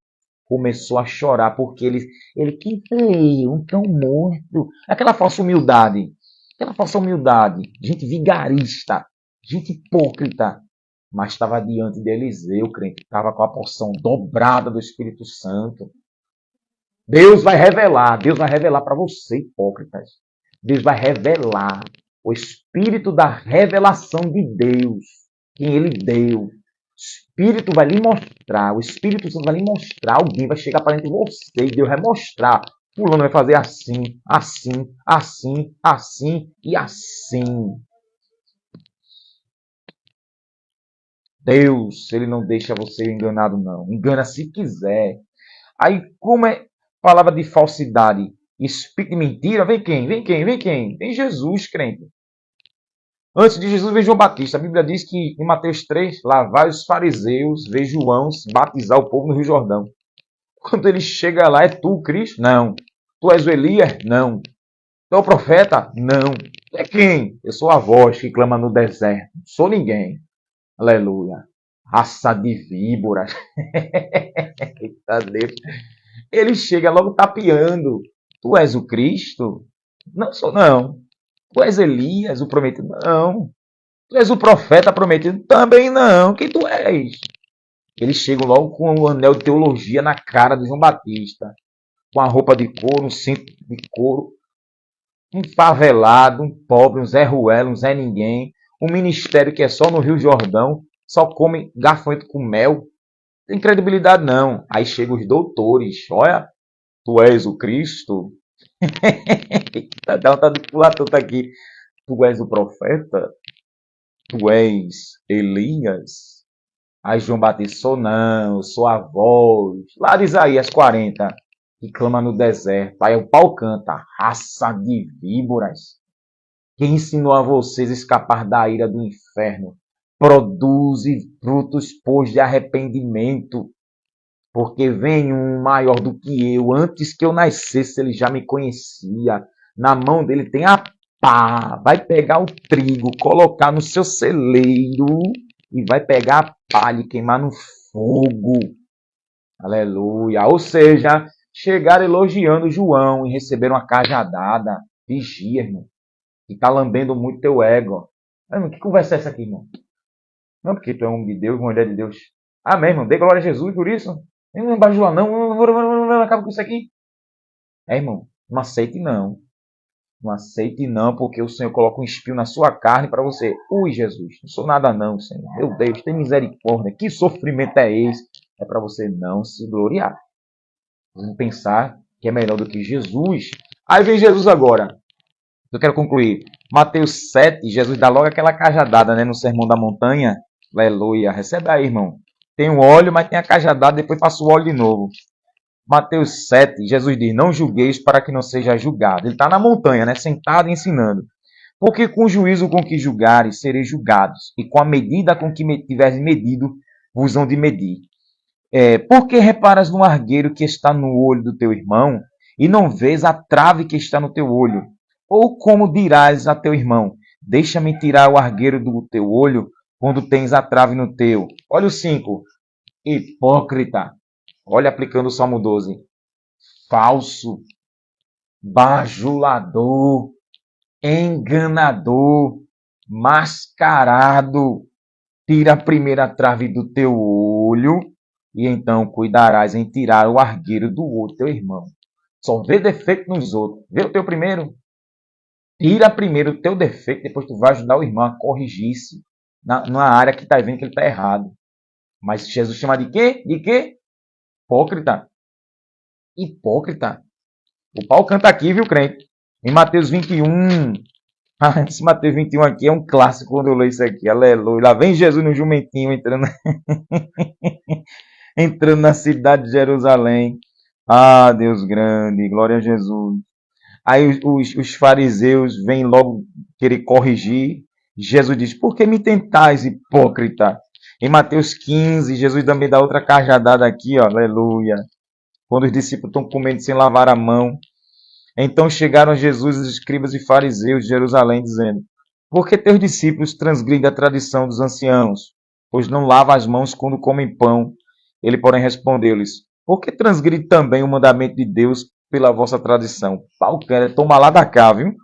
Começou a chorar porque ele quem foi eu? Um cão morto. Aquela falsa humildade. Aquela falsa humildade. Gente vigarista. Gente hipócrita. Mas estava diante de Eliseu, crente. Estava com a porção dobrada do Espírito Santo. Deus vai revelar para você, hipócritas. Deus vai revelar o Espírito da revelação de Deus, quem Ele deu. O Espírito vai lhe mostrar, o Espírito Santo vai lhe mostrar, alguém vai chegar para dentro de você e Deus vai mostrar. Fulano vai fazer assim, assim, assim, assim e assim. Deus, Ele não deixa você enganado, não. Engana se quiser. Aí, como é palavra de falsidade, espírito de mentira, vem quem? Vem quem? Vem quem? Vem Jesus, crente. Antes de Jesus vem João Batista. A Bíblia diz que em Mateus 3, lá vai os fariseus ver João batizar o povo no Rio Jordão. Quando ele chega lá, é tu o Cristo? Não. Tu és o Elias? Não. Tu é o profeta? Não. Tu é quem? Eu sou a voz que clama no deserto. Não sou ninguém. Aleluia. Raça de víboras. Eita Deus. Ele chega logo tapeando. Tu és o Cristo? Não sou, não. Tu és Elias, o prometido? Não. Tu és o profeta prometido? Também não. Quem tu és? Eles chegam logo com um anel de teologia na cara de João Batista. Com a roupa de couro, um cinto de couro. Um favelado, um pobre, um Zé Ruelo, um Zé Ninguém. Um ministério que é só no Rio Jordão. Só come gafanhoto com mel. Não tem credibilidade não. Aí chegam os doutores. Olha, tu és o Cristo? Dá vontade de pular tudo aqui. Tu és o profeta? Tu és Elias? Aí João Batista, sou não, sou a voz. Lá de Isaías 40, que clama no deserto. Aí o pau canta, raça de víboras. Quem ensinou a vocês a escapar da ira do inferno? Produze frutos, pois, de arrependimento. Porque vem um maior do que eu. Antes que eu nascesse, ele já me conhecia. Na mão dele tem a pá. Vai pegar o trigo, colocar no seu celeiro e vai pegar a palha e queimar no fogo. Aleluia. Ou seja, chegaram elogiando João e receberam uma cajadada. Vigia, irmão. Que está lambendo muito teu ego. Irmão, que conversa é essa aqui, irmão? Não, porque tu é homem de Deus, mulher de Deus. Amém, irmão. Dê glória a Jesus por isso. Não bajula não, acaba com isso aqui. Irmão, não aceite não. Não aceite não, porque o Senhor coloca um espinho na sua carne para você. Ui, Jesus, não sou nada não, Senhor. Meu Deus, tem misericórdia. Que sofrimento é esse? É para você não se gloriar. Vamos pensar que é melhor do que Jesus. Aí vem Jesus agora. Eu quero concluir. Mateus 7, Jesus dá logo aquela cajadada, né, no Sermão da Montanha. Aleluia. Recebe aí, irmão. Tem o óleo, mas tem a cajadada, depois passa o óleo de novo. Mateus 7, Jesus diz, não julgueis para que não seja julgado. Ele está na montanha, né, sentado e ensinando. Porque com o juízo com que julgares, sereis julgados. E com a medida com que tiveres medido, vos hão de medir. Por que reparas no argueiro que está no olho do teu irmão, e não vês a trave que está no teu olho? Ou como dirás a teu irmão, deixa-me tirar o argueiro do teu olho, quando tens a trave no teu? Olha o 5. Hipócrita. Olha aplicando o Salmo 12. Falso, bajulador, enganador, mascarado. Tira a primeira trave do teu olho e então cuidarás em tirar o argueiro do outro teu irmão. Só vê defeito nos outros. Vê o teu primeiro. Tira primeiro o teu defeito, depois tu vai ajudar o irmão a corrigir-se na área que está vendo que ele está errado. Mas Jesus chama de quê? De quê? Hipócrita. Hipócrita. O pau canta aqui, viu, crente? Em Mateus 21. Esse Mateus 21 aqui é um clássico quando eu leio isso aqui. Aleluia. Lá vem Jesus no jumentinho entrando na cidade de Jerusalém. Ah, Deus grande. Glória a Jesus. Aí os fariseus vêm logo querer corrigir. Jesus diz, por que me tentais, hipócrita? Em Mateus 15, Jesus também dá outra cajadada aqui, ó, aleluia. Quando os discípulos estão comendo sem lavar a mão. Então chegaram a Jesus os escribas e fariseus de Jerusalém, dizendo, por que teus discípulos transgridem a tradição dos anciãos, pois não lavam as mãos quando comem pão? Ele, porém, respondeu-lhes, por que transgride também o mandamento de Deus pela vossa tradição? Pau, cara, toma lá da cá, viu?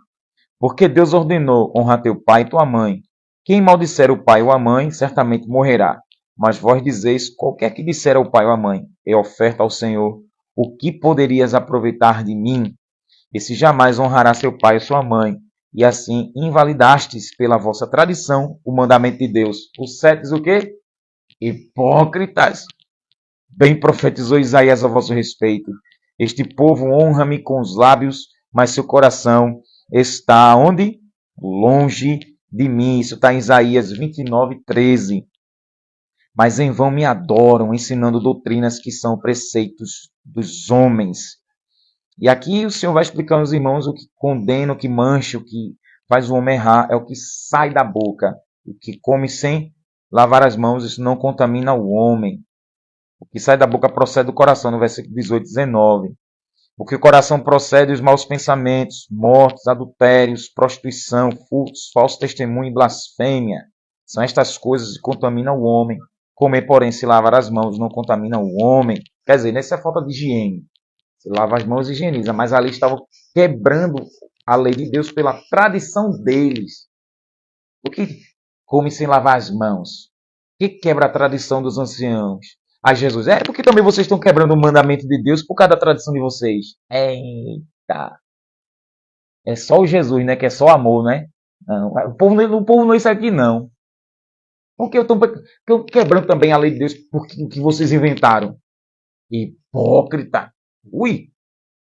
Porque Deus ordenou, honra teu pai e tua mãe. Quem maldisser o pai ou a mãe, certamente morrerá. Mas vós dizeis, qualquer que disser ao pai ou à mãe, é oferta ao Senhor, o que poderias aproveitar de mim? Esse jamais honrará seu pai ou sua mãe, e assim invalidastes pela vossa tradição o mandamento de Deus. Os setes o quê? Hipócritas! Bem profetizou Isaías a vosso respeito. Este povo honra-me com os lábios, mas seu coração está onde? Longe de mim. Isso está em Isaías 29:13. Mas em vão me adoram, ensinando doutrinas que são preceitos dos homens. E aqui o Senhor vai explicar aos irmãos o que condena, o que mancha, o que faz o homem errar, é o que sai da boca. O que come sem lavar as mãos, isso não contamina o homem. O que sai da boca procede do coração, no versículo 18 e 19. Porque o coração procede os maus pensamentos, mortes, adultérios, prostituição, furtos, falso testemunho e blasfêmia. São estas coisas que contaminam o homem. Comer, porém, se lavar as mãos não contamina o homem. Quer dizer, nessa é falta de higiene. Se lava as mãos e higieniza. Mas ali estavam quebrando a lei de Deus pela tradição deles. O que come sem lavar as mãos? O que quebra a tradição dos anciãos? A Jesus, é porque também vocês estão quebrando o mandamento de Deus por causa da tradição de vocês. Eita! É só o Jesus, né? Que é só amor, né? Não, o povo não é isso aqui, não. Porque eu estou quebrando também a lei de Deus porque vocês inventaram. Hipócrita. Ui!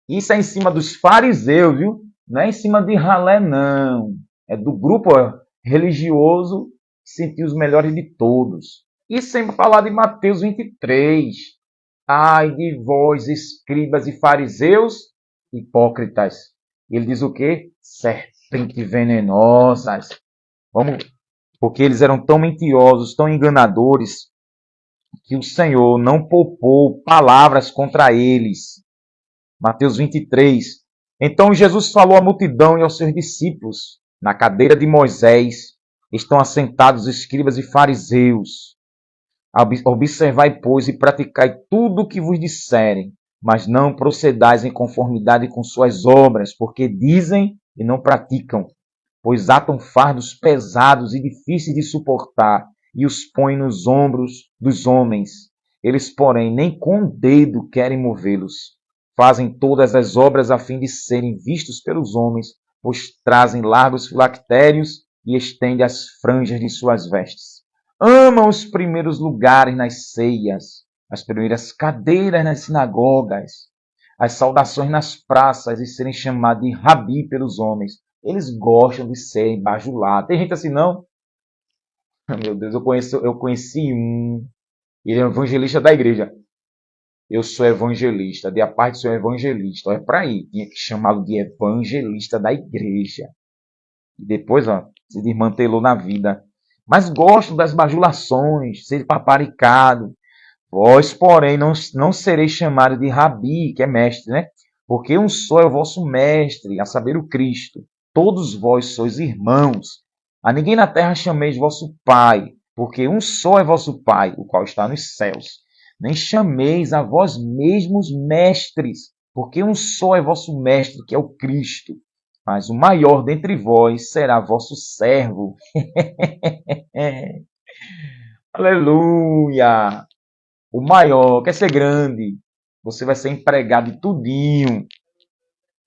Isso é em cima dos fariseus, viu? Não é em cima de ralé, não. É do grupo religioso que sentiu os melhores de todos. E sempre falar de Mateus 23. Ai de vós, escribas e fariseus, hipócritas. Ele diz o quê? Serpentes venenosas. Vamos, porque eles eram tão mentirosos, tão enganadores, que o Senhor não poupou palavras contra eles. Mateus 23. Então Jesus falou à multidão e aos seus discípulos, na cadeira de Moisés estão assentados os escribas e fariseus. Observai, pois, e praticai tudo o que vos disserem, mas não procedais em conformidade com suas obras, porque dizem e não praticam, pois atam fardos pesados e difíceis de suportar e os põem nos ombros dos homens. Eles, porém, nem com o dedo querem movê-los. Fazem todas as obras a fim de serem vistos pelos homens, pois trazem largos filactérios e estendem as franjas de suas vestes. Amam os primeiros lugares nas ceias, as primeiras cadeiras nas sinagogas, as saudações nas praças e serem chamados de rabi pelos homens. Eles gostam de serem bajulados. Tem gente assim, não? Meu Deus, eu conheci um. Ele é um evangelista da igreja. Eu sou evangelista, de a parte sou evangelista. Olha para aí, tinha que chamá-lo de evangelista da igreja. E depois, ó, se desmantelou na vida. Mas gosto das bajulações, ser paparicado. Vós, porém, não sereis chamado de rabi, que é mestre, né? Porque um só é o vosso mestre, a saber, o Cristo. Todos vós sois irmãos. A ninguém na terra chameis vosso pai, porque um só é vosso pai, o qual está nos céus. Nem chameis a vós mesmos mestres, porque um só é vosso mestre, que é o Cristo. Mas o maior dentre vós será vosso servo. Aleluia! O maior quer ser grande. Você vai ser empregado de tudinho.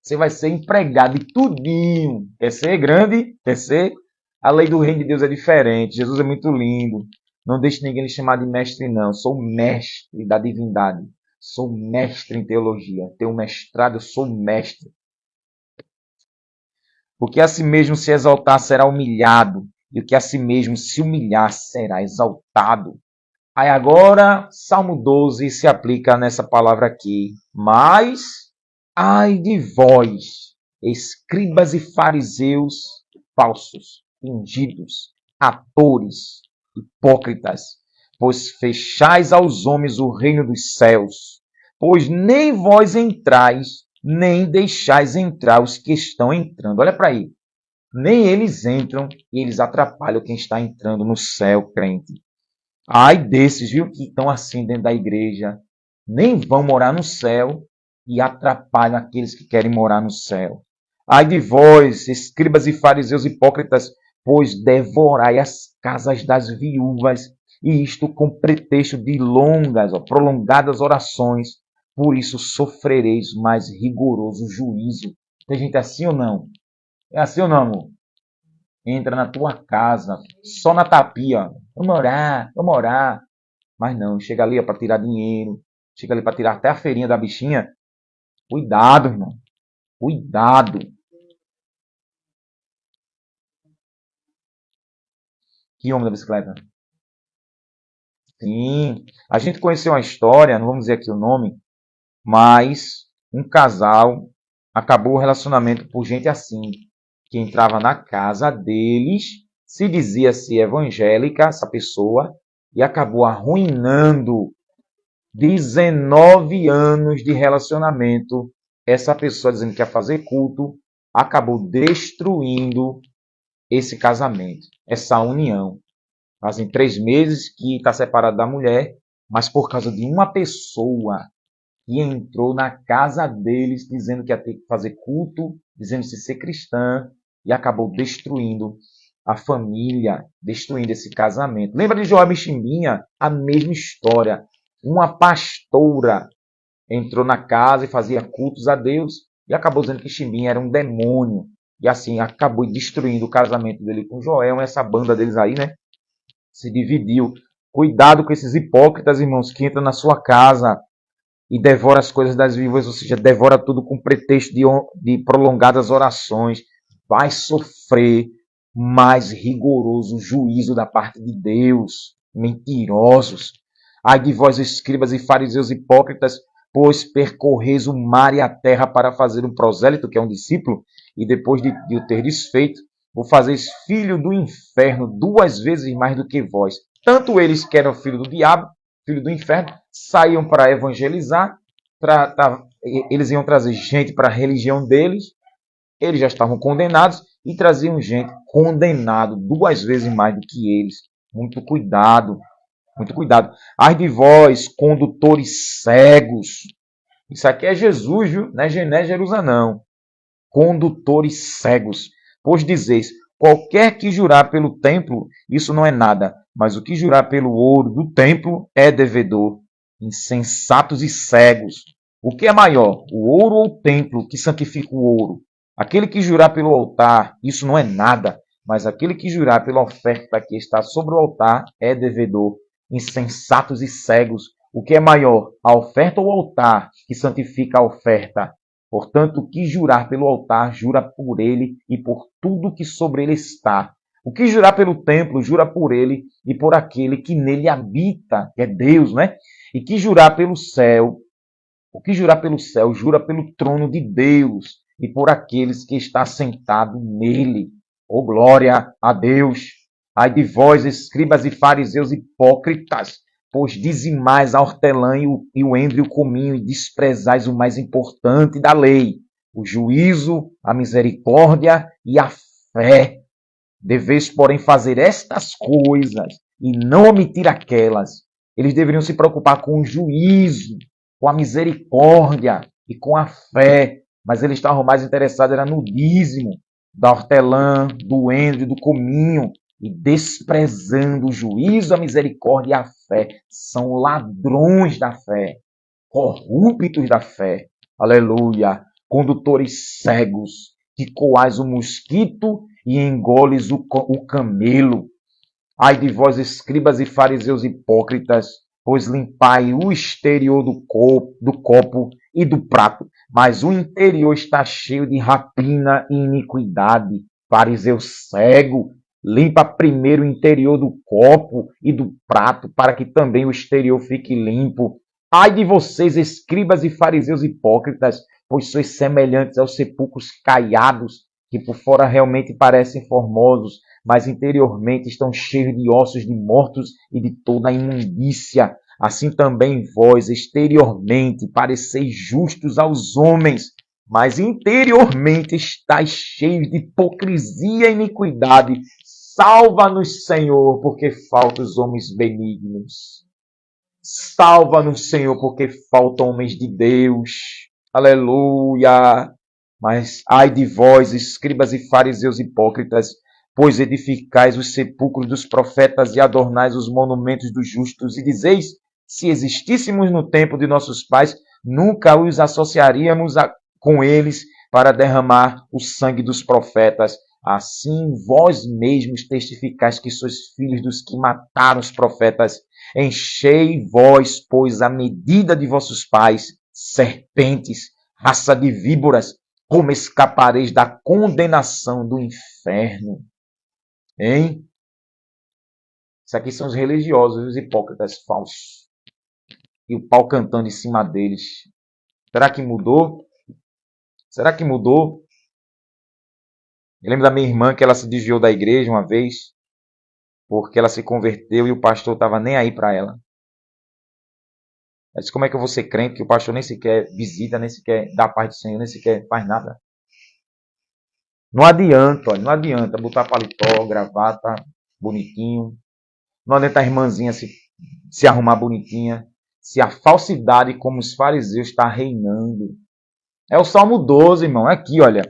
Você vai ser empregado de tudinho. Quer ser grande? Quer ser? A lei do reino de Deus é diferente. Jesus é muito lindo. Não deixe ninguém lhe chamar de mestre, não. Sou mestre da divindade. Sou mestre em teologia. Tenho mestrado, eu sou mestre. O que a si mesmo se exaltar será humilhado. E o que a si mesmo se humilhar será exaltado. Aí agora, Salmo 12 se aplica nessa palavra aqui. Mas, ai de vós, escribas e fariseus falsos, fingidos, atores, hipócritas, pois fechais aos homens o reino dos céus, pois nem vós entrais, nem deixais entrar os que estão entrando. Olha para aí. Nem eles entram e eles atrapalham quem está entrando no céu, crente. Ai desses, viu, que estão assim dentro da igreja, nem vão morar no céu e atrapalham aqueles que querem morar no céu. Ai de vós, escribas e fariseus hipócritas, pois devorai as casas das viúvas, e isto com pretexto de prolongadas orações, por isso sofrereis mais rigoroso juízo. Tem gente assim ou não? É assim ou não, amor? Entra na tua casa, só na tapia. Vamos orar. Mas não, chega ali para tirar dinheiro, chega ali para tirar até a feirinha da bichinha. Cuidado, irmão. Cuidado. Que homem da bicicleta? Sim. A gente conheceu uma história, não vamos dizer aqui o nome, mas um casal acabou o relacionamento por gente assim, que entrava na casa deles, se dizia-se evangélica, essa pessoa, e acabou arruinando 19 anos de relacionamento. Essa pessoa dizendo que ia fazer culto, acabou destruindo esse casamento, essa união. Fazem 3 meses que está separado da mulher, mas por causa de uma pessoa que entrou na casa deles dizendo que ia ter que fazer culto, dizendo-se ser cristã, e acabou destruindo a família, destruindo esse casamento. Lembra de Joab e Chimbinha? A mesma história. Uma pastora entrou na casa e fazia cultos a Deus e acabou dizendo que Chimbinha era um demônio. E assim acabou destruindo o casamento dele com Joel. Essa banda deles aí, né? Se dividiu. Cuidado com esses hipócritas, irmãos, que entram na sua casa e devora as coisas das viúvas, ou seja, devora tudo com pretexto de prolongadas orações. Vai sofrer mais rigoroso juízo da parte de Deus. Mentirosos. Ai de vós, escribas e fariseus hipócritas, pois percorreis o mar e a terra para fazer um prosélito, que é um discípulo, e depois de o ter desfeito, vou fazeis filho do inferno 2 vezes mais do que vós. Tanto eles que eram filho do diabo, filho do inferno, saíam para evangelizar, eles iam trazer gente para a religião deles, eles já estavam condenados, e traziam gente condenada 2 vezes mais do que eles. Muito cuidado, muito cuidado. Ai de vós, condutores cegos. Isso aqui é Jesus, viu? Não é Jerusalém, não. Condutores cegos. Pois dizeis, qualquer que jurar pelo templo, isso não é nada, mas o que jurar pelo ouro do templo é devedor. Insensatos e cegos. O que é maior, o ouro ou o templo que santifica o ouro? Aquele que jurar pelo altar, isso não é nada, mas aquele que jurar pela oferta que está sobre o altar é devedor. Insensatos e cegos. O que é maior, a oferta ou o altar que santifica a oferta? Portanto, o que jurar pelo altar, jura por ele e por tudo que sobre ele está. O que jurar pelo templo, jura por ele e por aquele que nele habita, que é Deus, né? E que jurar pelo céu, o que jurar pelo céu, jura pelo trono de Deus e por aqueles que está sentado nele. Oh, glória a Deus! Ai de vós, escribas e fariseus hipócritas, pois dizimais a hortelã e o endro e o cominho e desprezais o mais importante da lei, o juízo, a misericórdia e a fé. Deveis, porém, fazer estas coisas e não omitir aquelas. Eles deveriam se preocupar com o juízo, com a misericórdia e com a fé, mas eles estavam mais interessados era no dízimo da hortelã, do endro e do cominho, e desprezando o juízo, a misericórdia e a fé. São ladrões da fé, corruptos da fé. Aleluia. condutores cegos, que coais o mosquito e engoles o camelo. Ai de vós, escribas e fariseus hipócritas, pois limpai o exterior do copo e do prato, mas o interior está cheio de rapina e iniquidade. Fariseu cego, limpa primeiro o interior do copo e do prato, para que também o exterior fique limpo. Ai de vocês, escribas e fariseus hipócritas, pois sois semelhantes aos sepulcros caiados, que por fora realmente parecem formosos, mas interiormente estão cheios de ossos de mortos e de toda a imundícia. Assim também vós, exteriormente, pareceis justos aos homens, mas interiormente estáis cheios de hipocrisia e iniquidade. Salva-nos, Senhor, porque faltam os homens benignos. Salva-nos, Senhor, porque faltam homens de Deus. Aleluia! Mas ai de vós, escribas e fariseus hipócritas, pois edificais os sepulcros dos profetas e adornais os monumentos dos justos, e dizeis, se existíssemos no tempo de nossos pais, nunca os associaríamos com eles para derramar o sangue dos profetas. Assim vós mesmos testificais que sois filhos dos que mataram os profetas. Enchei vós, pois, a medida de vossos pais, serpentes, raça de víboras, como escapareis da condenação do inferno? Hein? Isso aqui são os religiosos, os hipócritas falsos. E o pau cantando em cima deles. Será que mudou? Será que mudou? Eu lembro da minha irmã que ela se desviou da igreja uma vez, porque ela se converteu e o pastor estava nem aí para ela. Ela disse, como é que eu vou ser crente que o pastor nem sequer visita, nem sequer dá a paz do Senhor, nem sequer faz nada? Não adianta, olha, não adianta botar paletó, gravata, bonitinho. Não adianta a irmãzinha se arrumar bonitinha, se a falsidade como os fariseus está reinando. É o Salmo 12, irmão, é aqui, olha.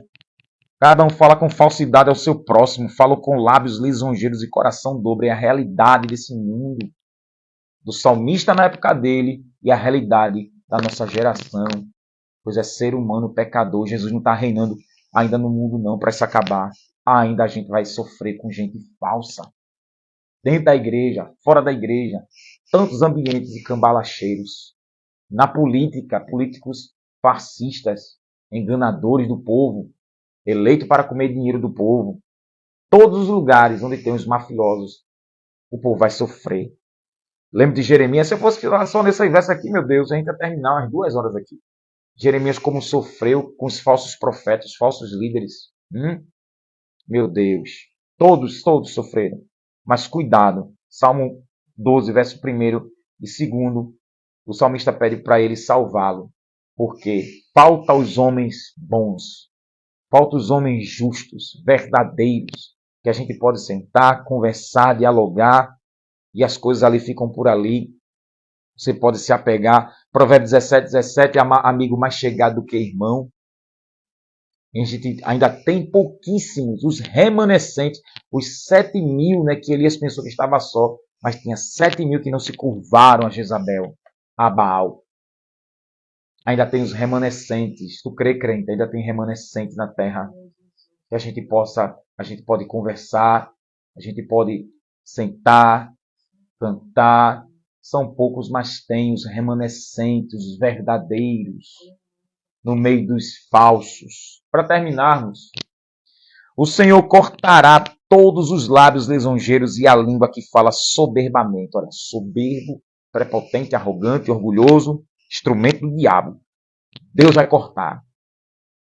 Cada um fala com falsidade ao seu próximo, fala com lábios lisonjeiros e coração dobre. É a realidade desse mundo, do salmista na época dele e a realidade da nossa geração. Pois é ser humano pecador. Jesus não está reinando ainda no mundo não, para isso acabar. Ainda a gente vai sofrer com gente falsa. Dentro da igreja, fora da igreja, tantos ambientes e cambalacheiros. Na política, políticos fascistas, enganadores do povo, eleito para comer dinheiro do povo. Todos os lugares onde tem os mafiosos, o povo vai sofrer. Lembro de Jeremias, se eu fosse falar só nesse verso aqui, meu Deus, a gente ia terminar umas 2 horas aqui. Jeremias como sofreu com os falsos profetas, os falsos líderes. Meu Deus, todos sofreram. Mas cuidado, Salmo 12, verso 1 e 2, o salmista pede para ele salvá-lo. Porque falta os homens bons, falta os homens justos, verdadeiros, que a gente pode sentar, conversar, dialogar, e as coisas ali ficam por ali. Você pode se apegar. Provérbios 17, amigo mais chegado do que irmão. A gente ainda tem pouquíssimos, os remanescentes, os 7.000, né, que Elias pensou que estava só, mas tinha 7.000 que não se curvaram a Jezabel, a Baal. Ainda tem os remanescentes. Tu crê, crente? Ainda tem remanescentes na terra. Que a gente pode conversar, a gente pode sentar, cantar. São poucos, mas tem os remanescentes, os verdadeiros, no meio dos falsos. Para terminarmos, o Senhor cortará todos os lábios lisonjeiros e a língua que fala soberbamente. Olha, soberbo, prepotente, arrogante, orgulhoso, instrumento do diabo. Deus vai cortar.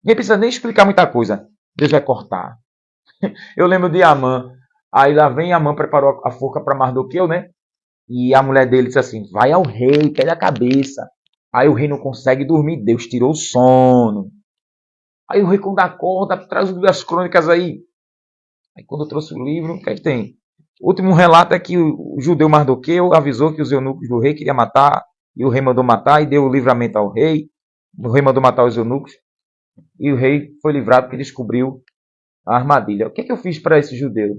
Nem precisa nem explicar muita coisa. Deus vai cortar. Eu lembro de Amã. Aí lá vem Amã, preparou a forca para Mardoqueu, né? E a mulher dele disse assim, vai ao rei, pega a cabeça. Aí o rei não consegue dormir. Deus tirou o sono. Aí o rei, quando acorda, traz as crônicas aí. Aí quando eu trouxe o livro, o que é que tem? O último relato é que o judeu Mardoqueu avisou que os eunucos do rei queriam matar. E o rei mandou matar e deu o livramento ao rei. O rei mandou matar os eunucos. E o rei foi livrado porque descobriu a armadilha. O que é que eu fiz para esse judeu?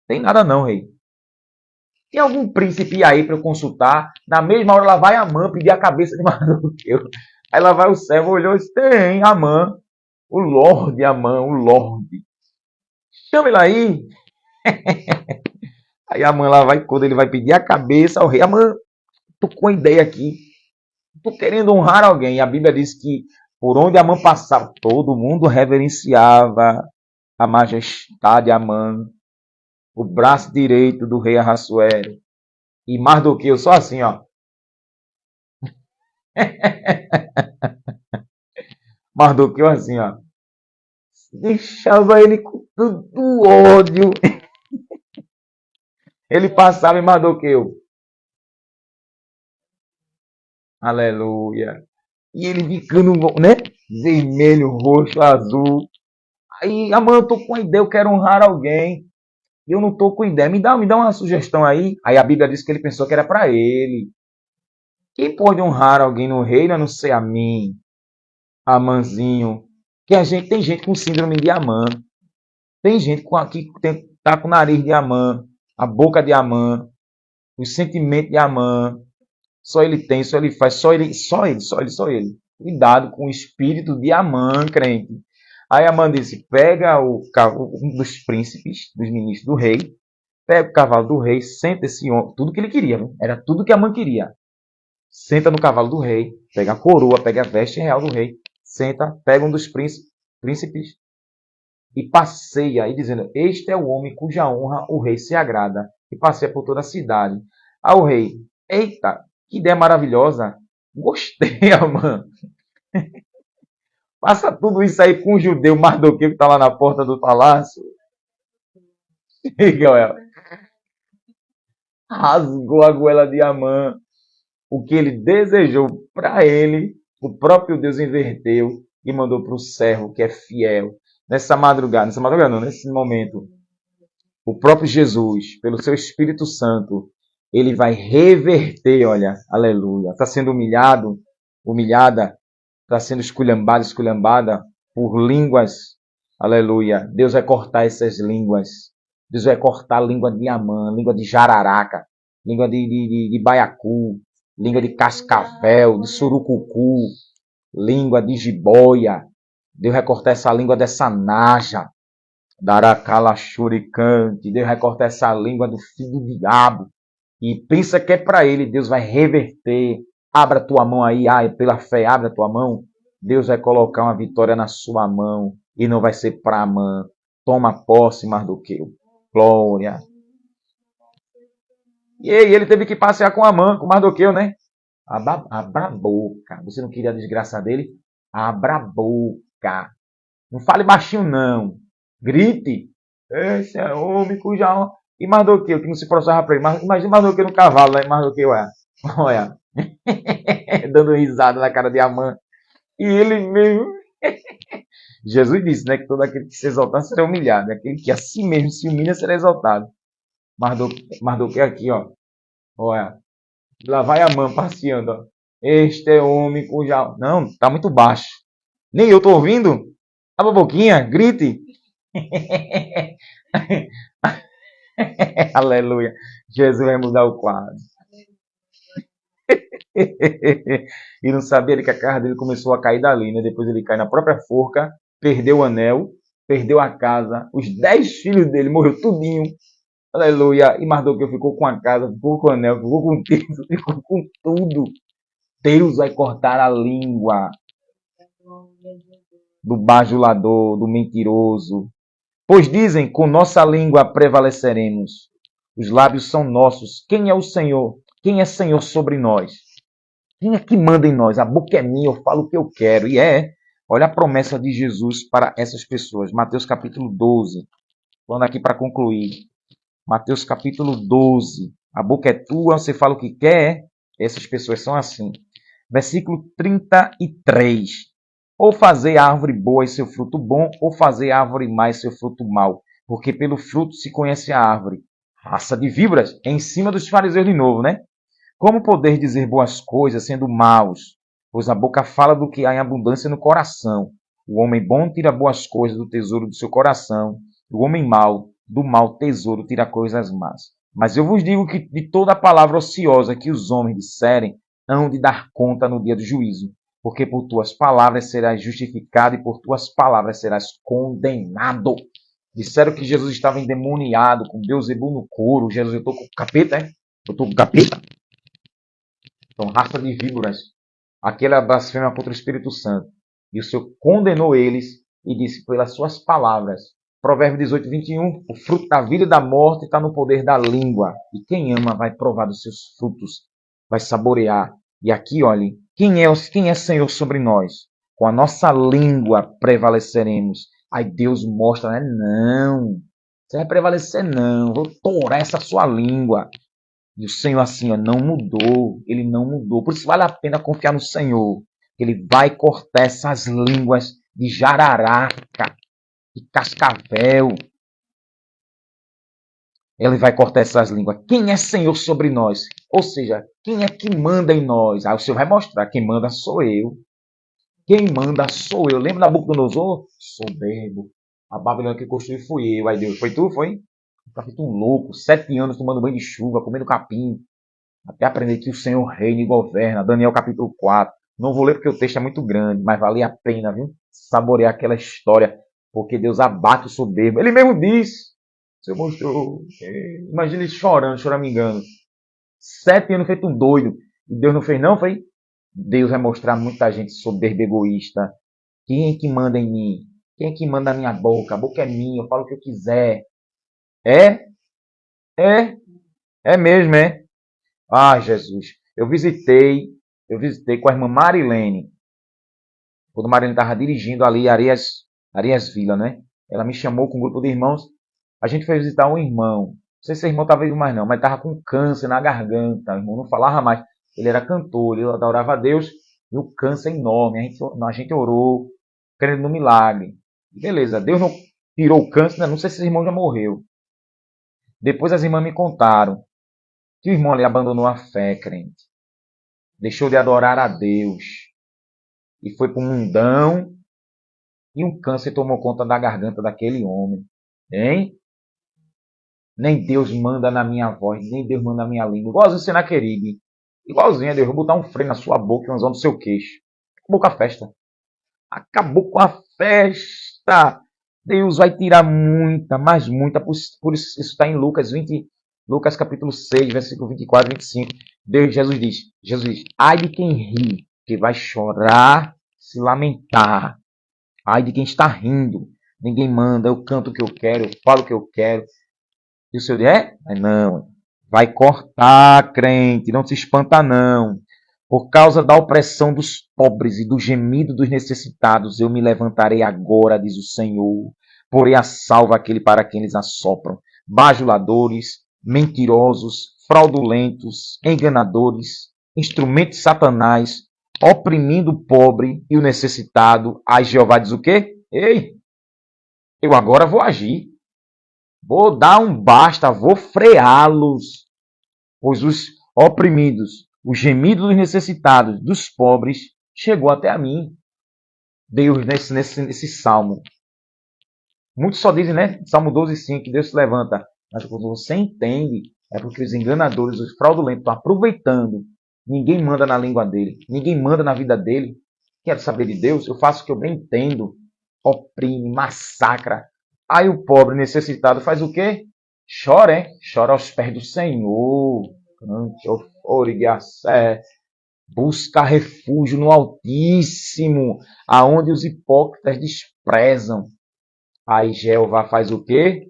Tem nada não, rei. Tem algum príncipe aí para eu consultar? Na mesma hora lá vai Amã pedir a cabeça de Mardoqueu. Aí lá vai o servo, olhou e disse, tem, Amã, o Lorde Amã, o Lorde. Chama ele aí. Aí Amã lá vai, quando ele vai pedir a cabeça ao rei, Amã, tô com uma ideia aqui. Tô querendo honrar alguém. E a Bíblia diz que por onde Amã passava, todo mundo reverenciava a majestade de Amã, o braço direito do rei Ahasuero. E Mardoqueu só assim, ó. Mardoqueu assim, ó. Deixava ele com tanto ódio. Ele passava em Mardoqueu. Aleluia. E ele ficando, né? Vermelho, roxo, azul. Aí, Amã, eu tô com uma ideia, eu quero honrar alguém. E eu não tô com ideia. Me dá uma sugestão aí. Aí a Bíblia diz que ele pensou que era para ele. Quem pode honrar alguém no reino a não ser a mim, Amãzinho? Que tem gente com síndrome de Amã. Tem gente que tá com o nariz de Amã, a boca de Amã, os sentimentos de Amã. Só ele tem, só ele faz, só ele. Cuidado com o espírito de Amã, crente. Aí Amã disse: pega um dos príncipes, dos ministros do rei, pega o cavalo do rei, senta esse homem, tudo que ele queria, viu? Era tudo que Amã queria. Senta no cavalo do rei, pega a coroa, pega a veste real do rei, senta, pega um dos príncipes e passeia, e dizendo: este é o homem cuja honra o rei se agrada, e passeia por toda a cidade. Aí o rei: eita, que ideia maravilhosa, gostei, Amã. Passa tudo isso aí com o judeu Mardoqueu que está lá na porta do palácio. Rasgou a goela de Amã. O que ele desejou para ele, o próprio Deus inverteu e mandou para o servo que é fiel. Nessa madrugada não, nesse momento, o próprio Jesus, pelo seu Espírito Santo, ele vai reverter, olha, aleluia. Está sendo humilhada, está sendo esculhambada por línguas, aleluia. Deus vai cortar essas línguas. Deus vai cortar a língua de Amã, língua de jararaca, língua de baiacu, língua de cascavel, de surucucu, língua de jiboia. Deus vai cortar essa língua dessa naja, daracalachuricante. Deus vai cortar essa língua do filho do diabo. E pensa que é para ele, Deus vai reverter. Abra a tua mão aí, pela fé, abre a tua mão. Deus vai colocar uma vitória na sua mão e não vai ser para Amã. Toma posse, Mardoqueu. Glória. E aí, ele teve que passear com Amã, com Mardoqueu, né? Abra a boca. Você não queria a desgraça dele? Abra a boca. Não fale baixinho, não. Grite. Esse é homem cuja... E Mardoqueu, que não se prostrava para ele. Imagina Mardoqueu no cavalo, né? Mardoqueu, olha. Dando risada na cara de Amã. E ele mesmo... Jesus disse, né? Que todo aquele que se exaltar será humilhado. Aquele que assim mesmo se humilha será exaltado. Mardoqueu aqui, ó. Olha. Lá vai Amã passeando, ó. Este é homem cuja... Não, tá muito baixo. Nem eu tô ouvindo. Abra a boquinha, grite. Aleluia. Jesus vai mudar o quadro. E não sabia que a carne dele começou a cair dali, né? Depois ele cai na própria forca, perdeu o anel, perdeu a casa, os 10 filhos dele morreu tudinho. Aleluia. E Mardoqueu ficou com a casa, ficou com o anel, ficou com o título, ficou com tudo. Deus vai cortar a língua do bajulador, do mentiroso. Pois dizem, com nossa língua prevaleceremos. Os lábios são nossos. Quem é o Senhor? Quem é Senhor sobre nós? Quem é que manda em nós? A boca é minha, eu falo o que eu quero. E olha a promessa de Jesus para essas pessoas. Mateus capítulo 12. Falando aqui para concluir. Mateus capítulo 12. A boca é tua, você fala o que quer. Essas pessoas são assim. Versículo 33. Ou fazer árvore boa e seu fruto bom, ou fazer árvore má e seu fruto mau. Porque pelo fruto se conhece a árvore. Raça de víboras, em cima dos fariseus de novo, né? Como poder dizer boas coisas sendo maus? Pois a boca fala do que há em abundância no coração. O homem bom tira boas coisas do tesouro do seu coração. O homem mau, do mau tesouro, tira coisas más. Mas eu vos digo que de toda a palavra ociosa que os homens disserem, hão de dar conta no dia do juízo. porque por tuas palavras serás justificado e por tuas palavras serás condenado. Disseram que Jesus estava endemoniado, com Beelzebul no couro. Jesus, eu estou com capeta, é? Eu estou com capeta. Então, raça de víboras. Aquela blasfêmia contra o Espírito Santo. E o Senhor condenou eles e disse pelas suas palavras. Provérbio 18, 21. O fruto da vida e da morte está no poder da língua. E quem ama vai provar dos seus frutos. Vai saborear. E aqui, olhem, quem é Senhor sobre nós? Com a nossa língua prevaleceremos. Aí Deus mostra, né? Não. Você vai prevalecer, não. Vou torar essa sua língua. E o Senhor assim, ó, não mudou. Ele não mudou. Por isso vale a pena confiar no Senhor. Ele vai cortar essas línguas de jararaca, de cascavel. Ele vai cortar essas línguas. Quem é Senhor sobre nós? Ou seja, quem é que manda em nós? Aí o Senhor vai mostrar. Quem manda sou eu. Quem manda sou eu. Lembra da Nabucodonosor? Soberbo. A Babilônia que construiu fui eu. Aí Deus, foi tu? Foi? Tá feito um louco. 7 anos tomando banho de chuva, comendo capim. Até aprender que o Senhor reina e governa. Daniel capítulo 4. Não vou ler porque o texto é muito grande, mas vale a pena, viu? Saborear aquela história. Porque Deus abate o soberbo. Ele mesmo diz. O Senhor mostrou. Imagina ele chorando, choramingando. 7 anos feito um doido. E Deus não fez não, foi? Deus vai mostrar muita gente soberba, egoísta. Quem é que manda em mim? Quem é que manda na minha boca? A boca é minha, eu falo o que eu quiser. É? É mesmo, é? Ah, Jesus. Eu visitei com a irmã Marilene. Quando a Marilene estava dirigindo ali Arias Vila, né? Ela me chamou com um grupo de irmãos. A gente foi visitar um irmão. Não sei se o irmão estava vivo mais não, mas estava com câncer na garganta. O irmão não falava mais. Ele era cantor, ele adorava a Deus. E o câncer é enorme. A gente orou, crendo no milagre. Beleza, Deus não tirou o câncer, né? Não sei se esse irmão já morreu. Depois as irmãs me contaram que o irmão ali abandonou a fé, crente. Deixou de adorar a Deus. E foi para o mundão. E um câncer tomou conta da garganta daquele homem. Hein? Nem Deus manda na minha voz, nem Deus manda na minha língua. Igualzinho Senaqueribe. Igualzinho, Deus. Vou botar um freio na sua boca e um anzol no seu queixo. Acabou com a festa. Acabou com a festa. Deus vai tirar muita, mas muita. Por isso está em Lucas 20, Lucas capítulo 6, versículo 24 e 25. Jesus diz, ai de quem ri, que vai chorar, se lamentar. Ai de quem está rindo. Ninguém manda, eu canto o que eu quero, eu falo o que eu quero. E o Senhor diz, não. Vai cortar, crente, não se espanta não. Por causa da opressão dos pobres e do gemido dos necessitados, eu me levantarei agora, diz o Senhor. Porei a salva aquele para quem eles assopram. Bajuladores, mentirosos, fraudulentos, enganadores, instrumentos de Satanás, oprimindo o pobre e o necessitado. Aí Jeová diz o quê? Ei, eu agora vou agir. Vou dar um basta, vou freá-los. Pois os oprimidos, o gemido dos necessitados, dos pobres, chegou até a mim. Deus, nesse salmo. Muitos só dizem, né? Salmo 12:5, que Deus se levanta. Mas quando você entende, é porque os enganadores, os fraudulentos estão aproveitando. Ninguém manda na língua dele. Ninguém manda na vida dele. Quero saber de Deus? Eu faço o que eu bem entendo. Oprime, massacra. Aí o pobre necessitado faz o quê? Chora, hein? Chora aos pés do Senhor. Busca refúgio no Altíssimo, aonde os hipócritas desprezam. Aí Jeová faz o quê?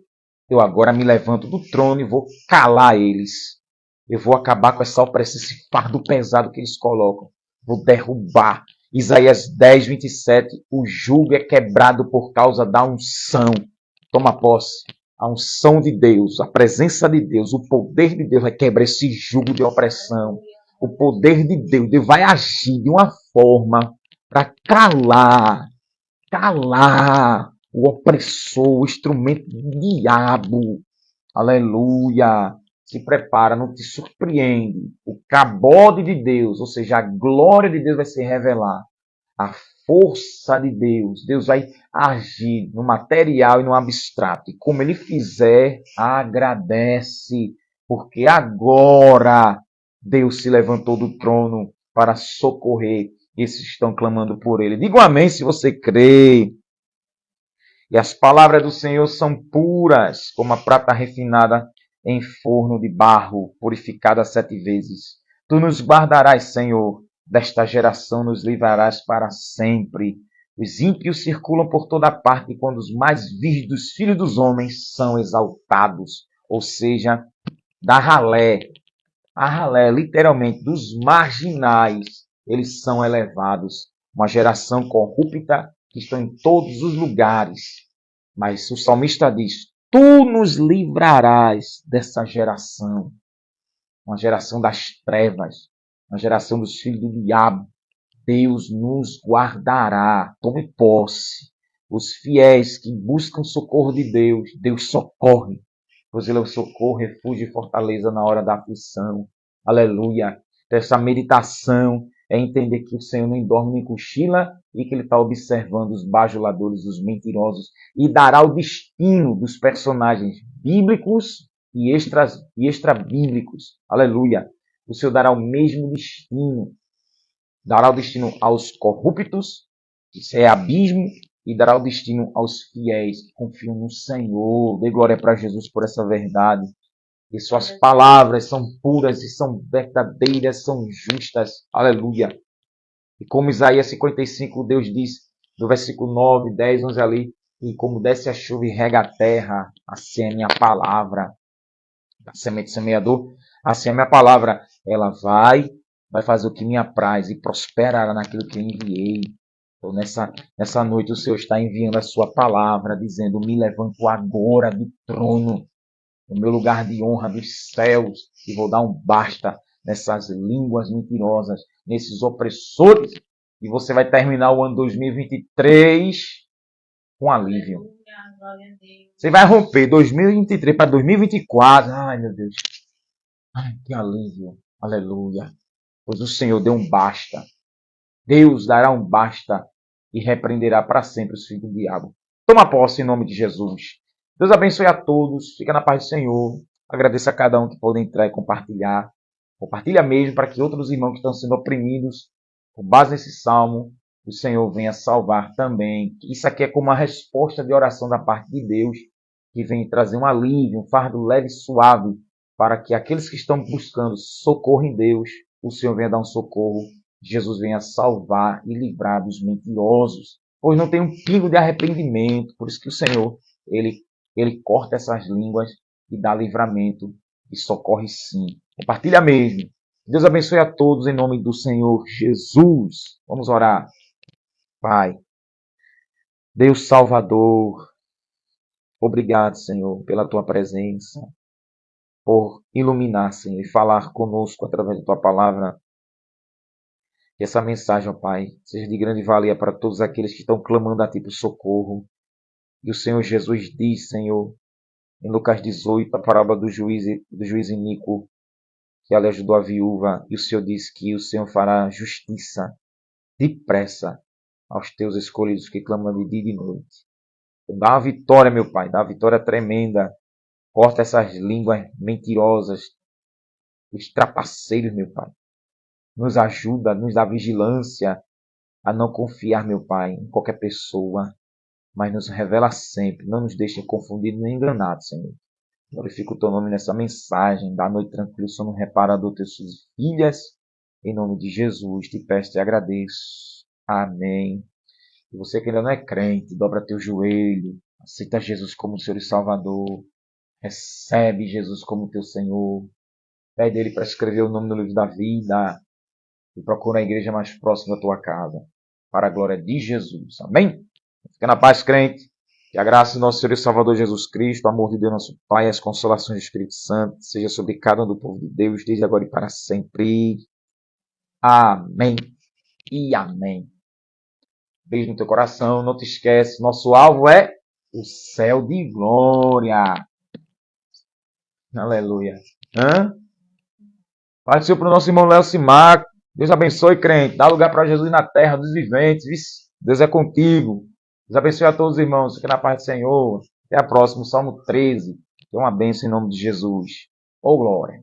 Eu agora me levanto do trono e vou calar eles. Eu vou acabar com essa opressão, esse fardo pesado que eles colocam. Vou derrubar. Isaías 10:27. O jugo é quebrado por causa da unção. Toma posse. A unção de Deus, a presença de Deus, o poder de Deus vai quebrar esse jugo de opressão. O poder de Deus, Deus vai agir de uma forma para calar o opressor, o instrumento do diabo. Aleluia. Se prepara, não te surpreende. O cabode de Deus, ou seja, a glória de Deus vai se revelar. A força de Deus. Deus vai agir no material e no abstrato. E como ele fizer, agradece. Porque agora Deus se levantou do trono para socorrer. esses estão clamando por ele. Diga um amém se você crê. E as palavras do Senhor são puras, como a prata refinada em forno de barro, purificada 7 vezes. Tu nos guardarás, Senhor, desta geração nos livrarás para sempre. Os ímpios circulam por toda parte quando os mais virgens dos filhos dos homens são exaltados. Ou seja, da ralé. A ralé, literalmente, dos marginais, eles são elevados. Uma geração corrupta que está em todos os lugares. Mas o salmista diz, tu nos livrarás dessa geração. Uma geração das trevas. Uma geração dos filhos do diabo. Deus nos guardará. Tome posse. Os fiéis que buscam socorro de Deus, Deus socorre. Pois Ele é o socorro, refúgio e fortaleza na hora da aflição. Aleluia. Essa meditação é entender que o Senhor nem dorme nem cochila e que Ele está observando os bajuladores, os mentirosos e dará o destino dos personagens bíblicos e extra-bíblicos. Aleluia. O Senhor dará o mesmo destino. Dará o destino aos corruptos, isso é abismo, e dará o destino aos fiéis que confiam no Senhor. Dê glória para Jesus por essa verdade. E suas palavras são puras e são verdadeiras, são justas. Aleluia. E como Isaías 55, Deus diz, no versículo 9, 10, 11 ali, e como desce a chuva e rega a terra, assim é a minha palavra. A semente semeador, assim é a minha palavra. Ela vai fazer o que me apraz e prosperará naquilo que eu enviei. Então, nessa noite, o Senhor está enviando a sua palavra, dizendo, me levanto agora do trono, no meu lugar de honra dos céus, e vou dar um basta nessas línguas mentirosas, nesses opressores, e você vai terminar o ano 2023 com alívio. Você vai romper 2023 para 2024. Ai, meu Deus. Ai, que alívio. Aleluia. Pois o Senhor deu um basta. Deus dará um basta e repreenderá para sempre os filhos do diabo. Toma posse em nome de Jesus. Deus abençoe a todos. Fica na paz do Senhor. Agradeço a cada um que pode entrar e compartilhar. Compartilha mesmo para que outros irmãos que estão sendo oprimidos, com base nesse salmo, o Senhor venha salvar também. Isso aqui é como uma resposta de oração da parte de Deus, que vem trazer um alívio, um fardo leve e suave, para que aqueles que estão buscando socorro em Deus, o Senhor venha dar um socorro. Jesus venha salvar e livrar dos mentirosos, pois não tem um pingo de arrependimento. Por isso que o Senhor, ele corta essas línguas e dá livramento e socorre sim. Compartilha mesmo. Deus abençoe a todos em nome do Senhor Jesus. Vamos orar. Pai, Deus Salvador, obrigado, Senhor, pela tua presença, por iluminar, Senhor, e falar conosco através da tua palavra. Que essa mensagem, ó Pai, seja de grande valia para todos aqueles que estão clamando a Ti por socorro. E o Senhor Jesus diz, Senhor, em Lucas 18, a parábola do juiz iníquo, que ali ajudou a viúva, e o Senhor diz que o Senhor fará justiça depressa aos Teus escolhidos que clamam de dia e de noite. Então, dá uma vitória, meu Pai, dá uma vitória tremenda. Corta essas línguas mentirosas, os trapaceiros, meu Pai. Nos ajuda, nos dá vigilância a não confiar, meu Pai, em qualquer pessoa, mas nos revela sempre, não nos deixe confundidos nem enganados, Senhor. Glorifico o Teu nome nessa mensagem, dá noite tranquila, sono reparador, Teus filhas, em nome de Jesus, te peço e te agradeço. Amém. E você que ainda não é crente, dobra teu joelho, aceita Jesus como Senhor e Salvador, recebe Jesus como teu Senhor, pede Ele para escrever o nome no livro da vida, e procura a igreja mais próxima da tua casa, para a glória de Jesus. Amém? Fica na paz, crente. Que a graça do nosso Senhor e Salvador Jesus Cristo, o amor de Deus, nosso Pai, as consolações do Espírito Santo, seja sobre cada um do povo de Deus, desde agora e para sempre. Amém e amém. Beijo no teu coração. Não te esquece, nosso alvo é o céu de glória. Aleluia. Participe para o nosso irmão Léo Simac. Deus abençoe, crente. Dá lugar para Jesus na terra dos viventes. Deus é contigo. Deus abençoe a todos os irmãos. Fique na paz do Senhor. Até a próxima. Salmo 13. Que é uma bênção em nome de Jesus. Glória.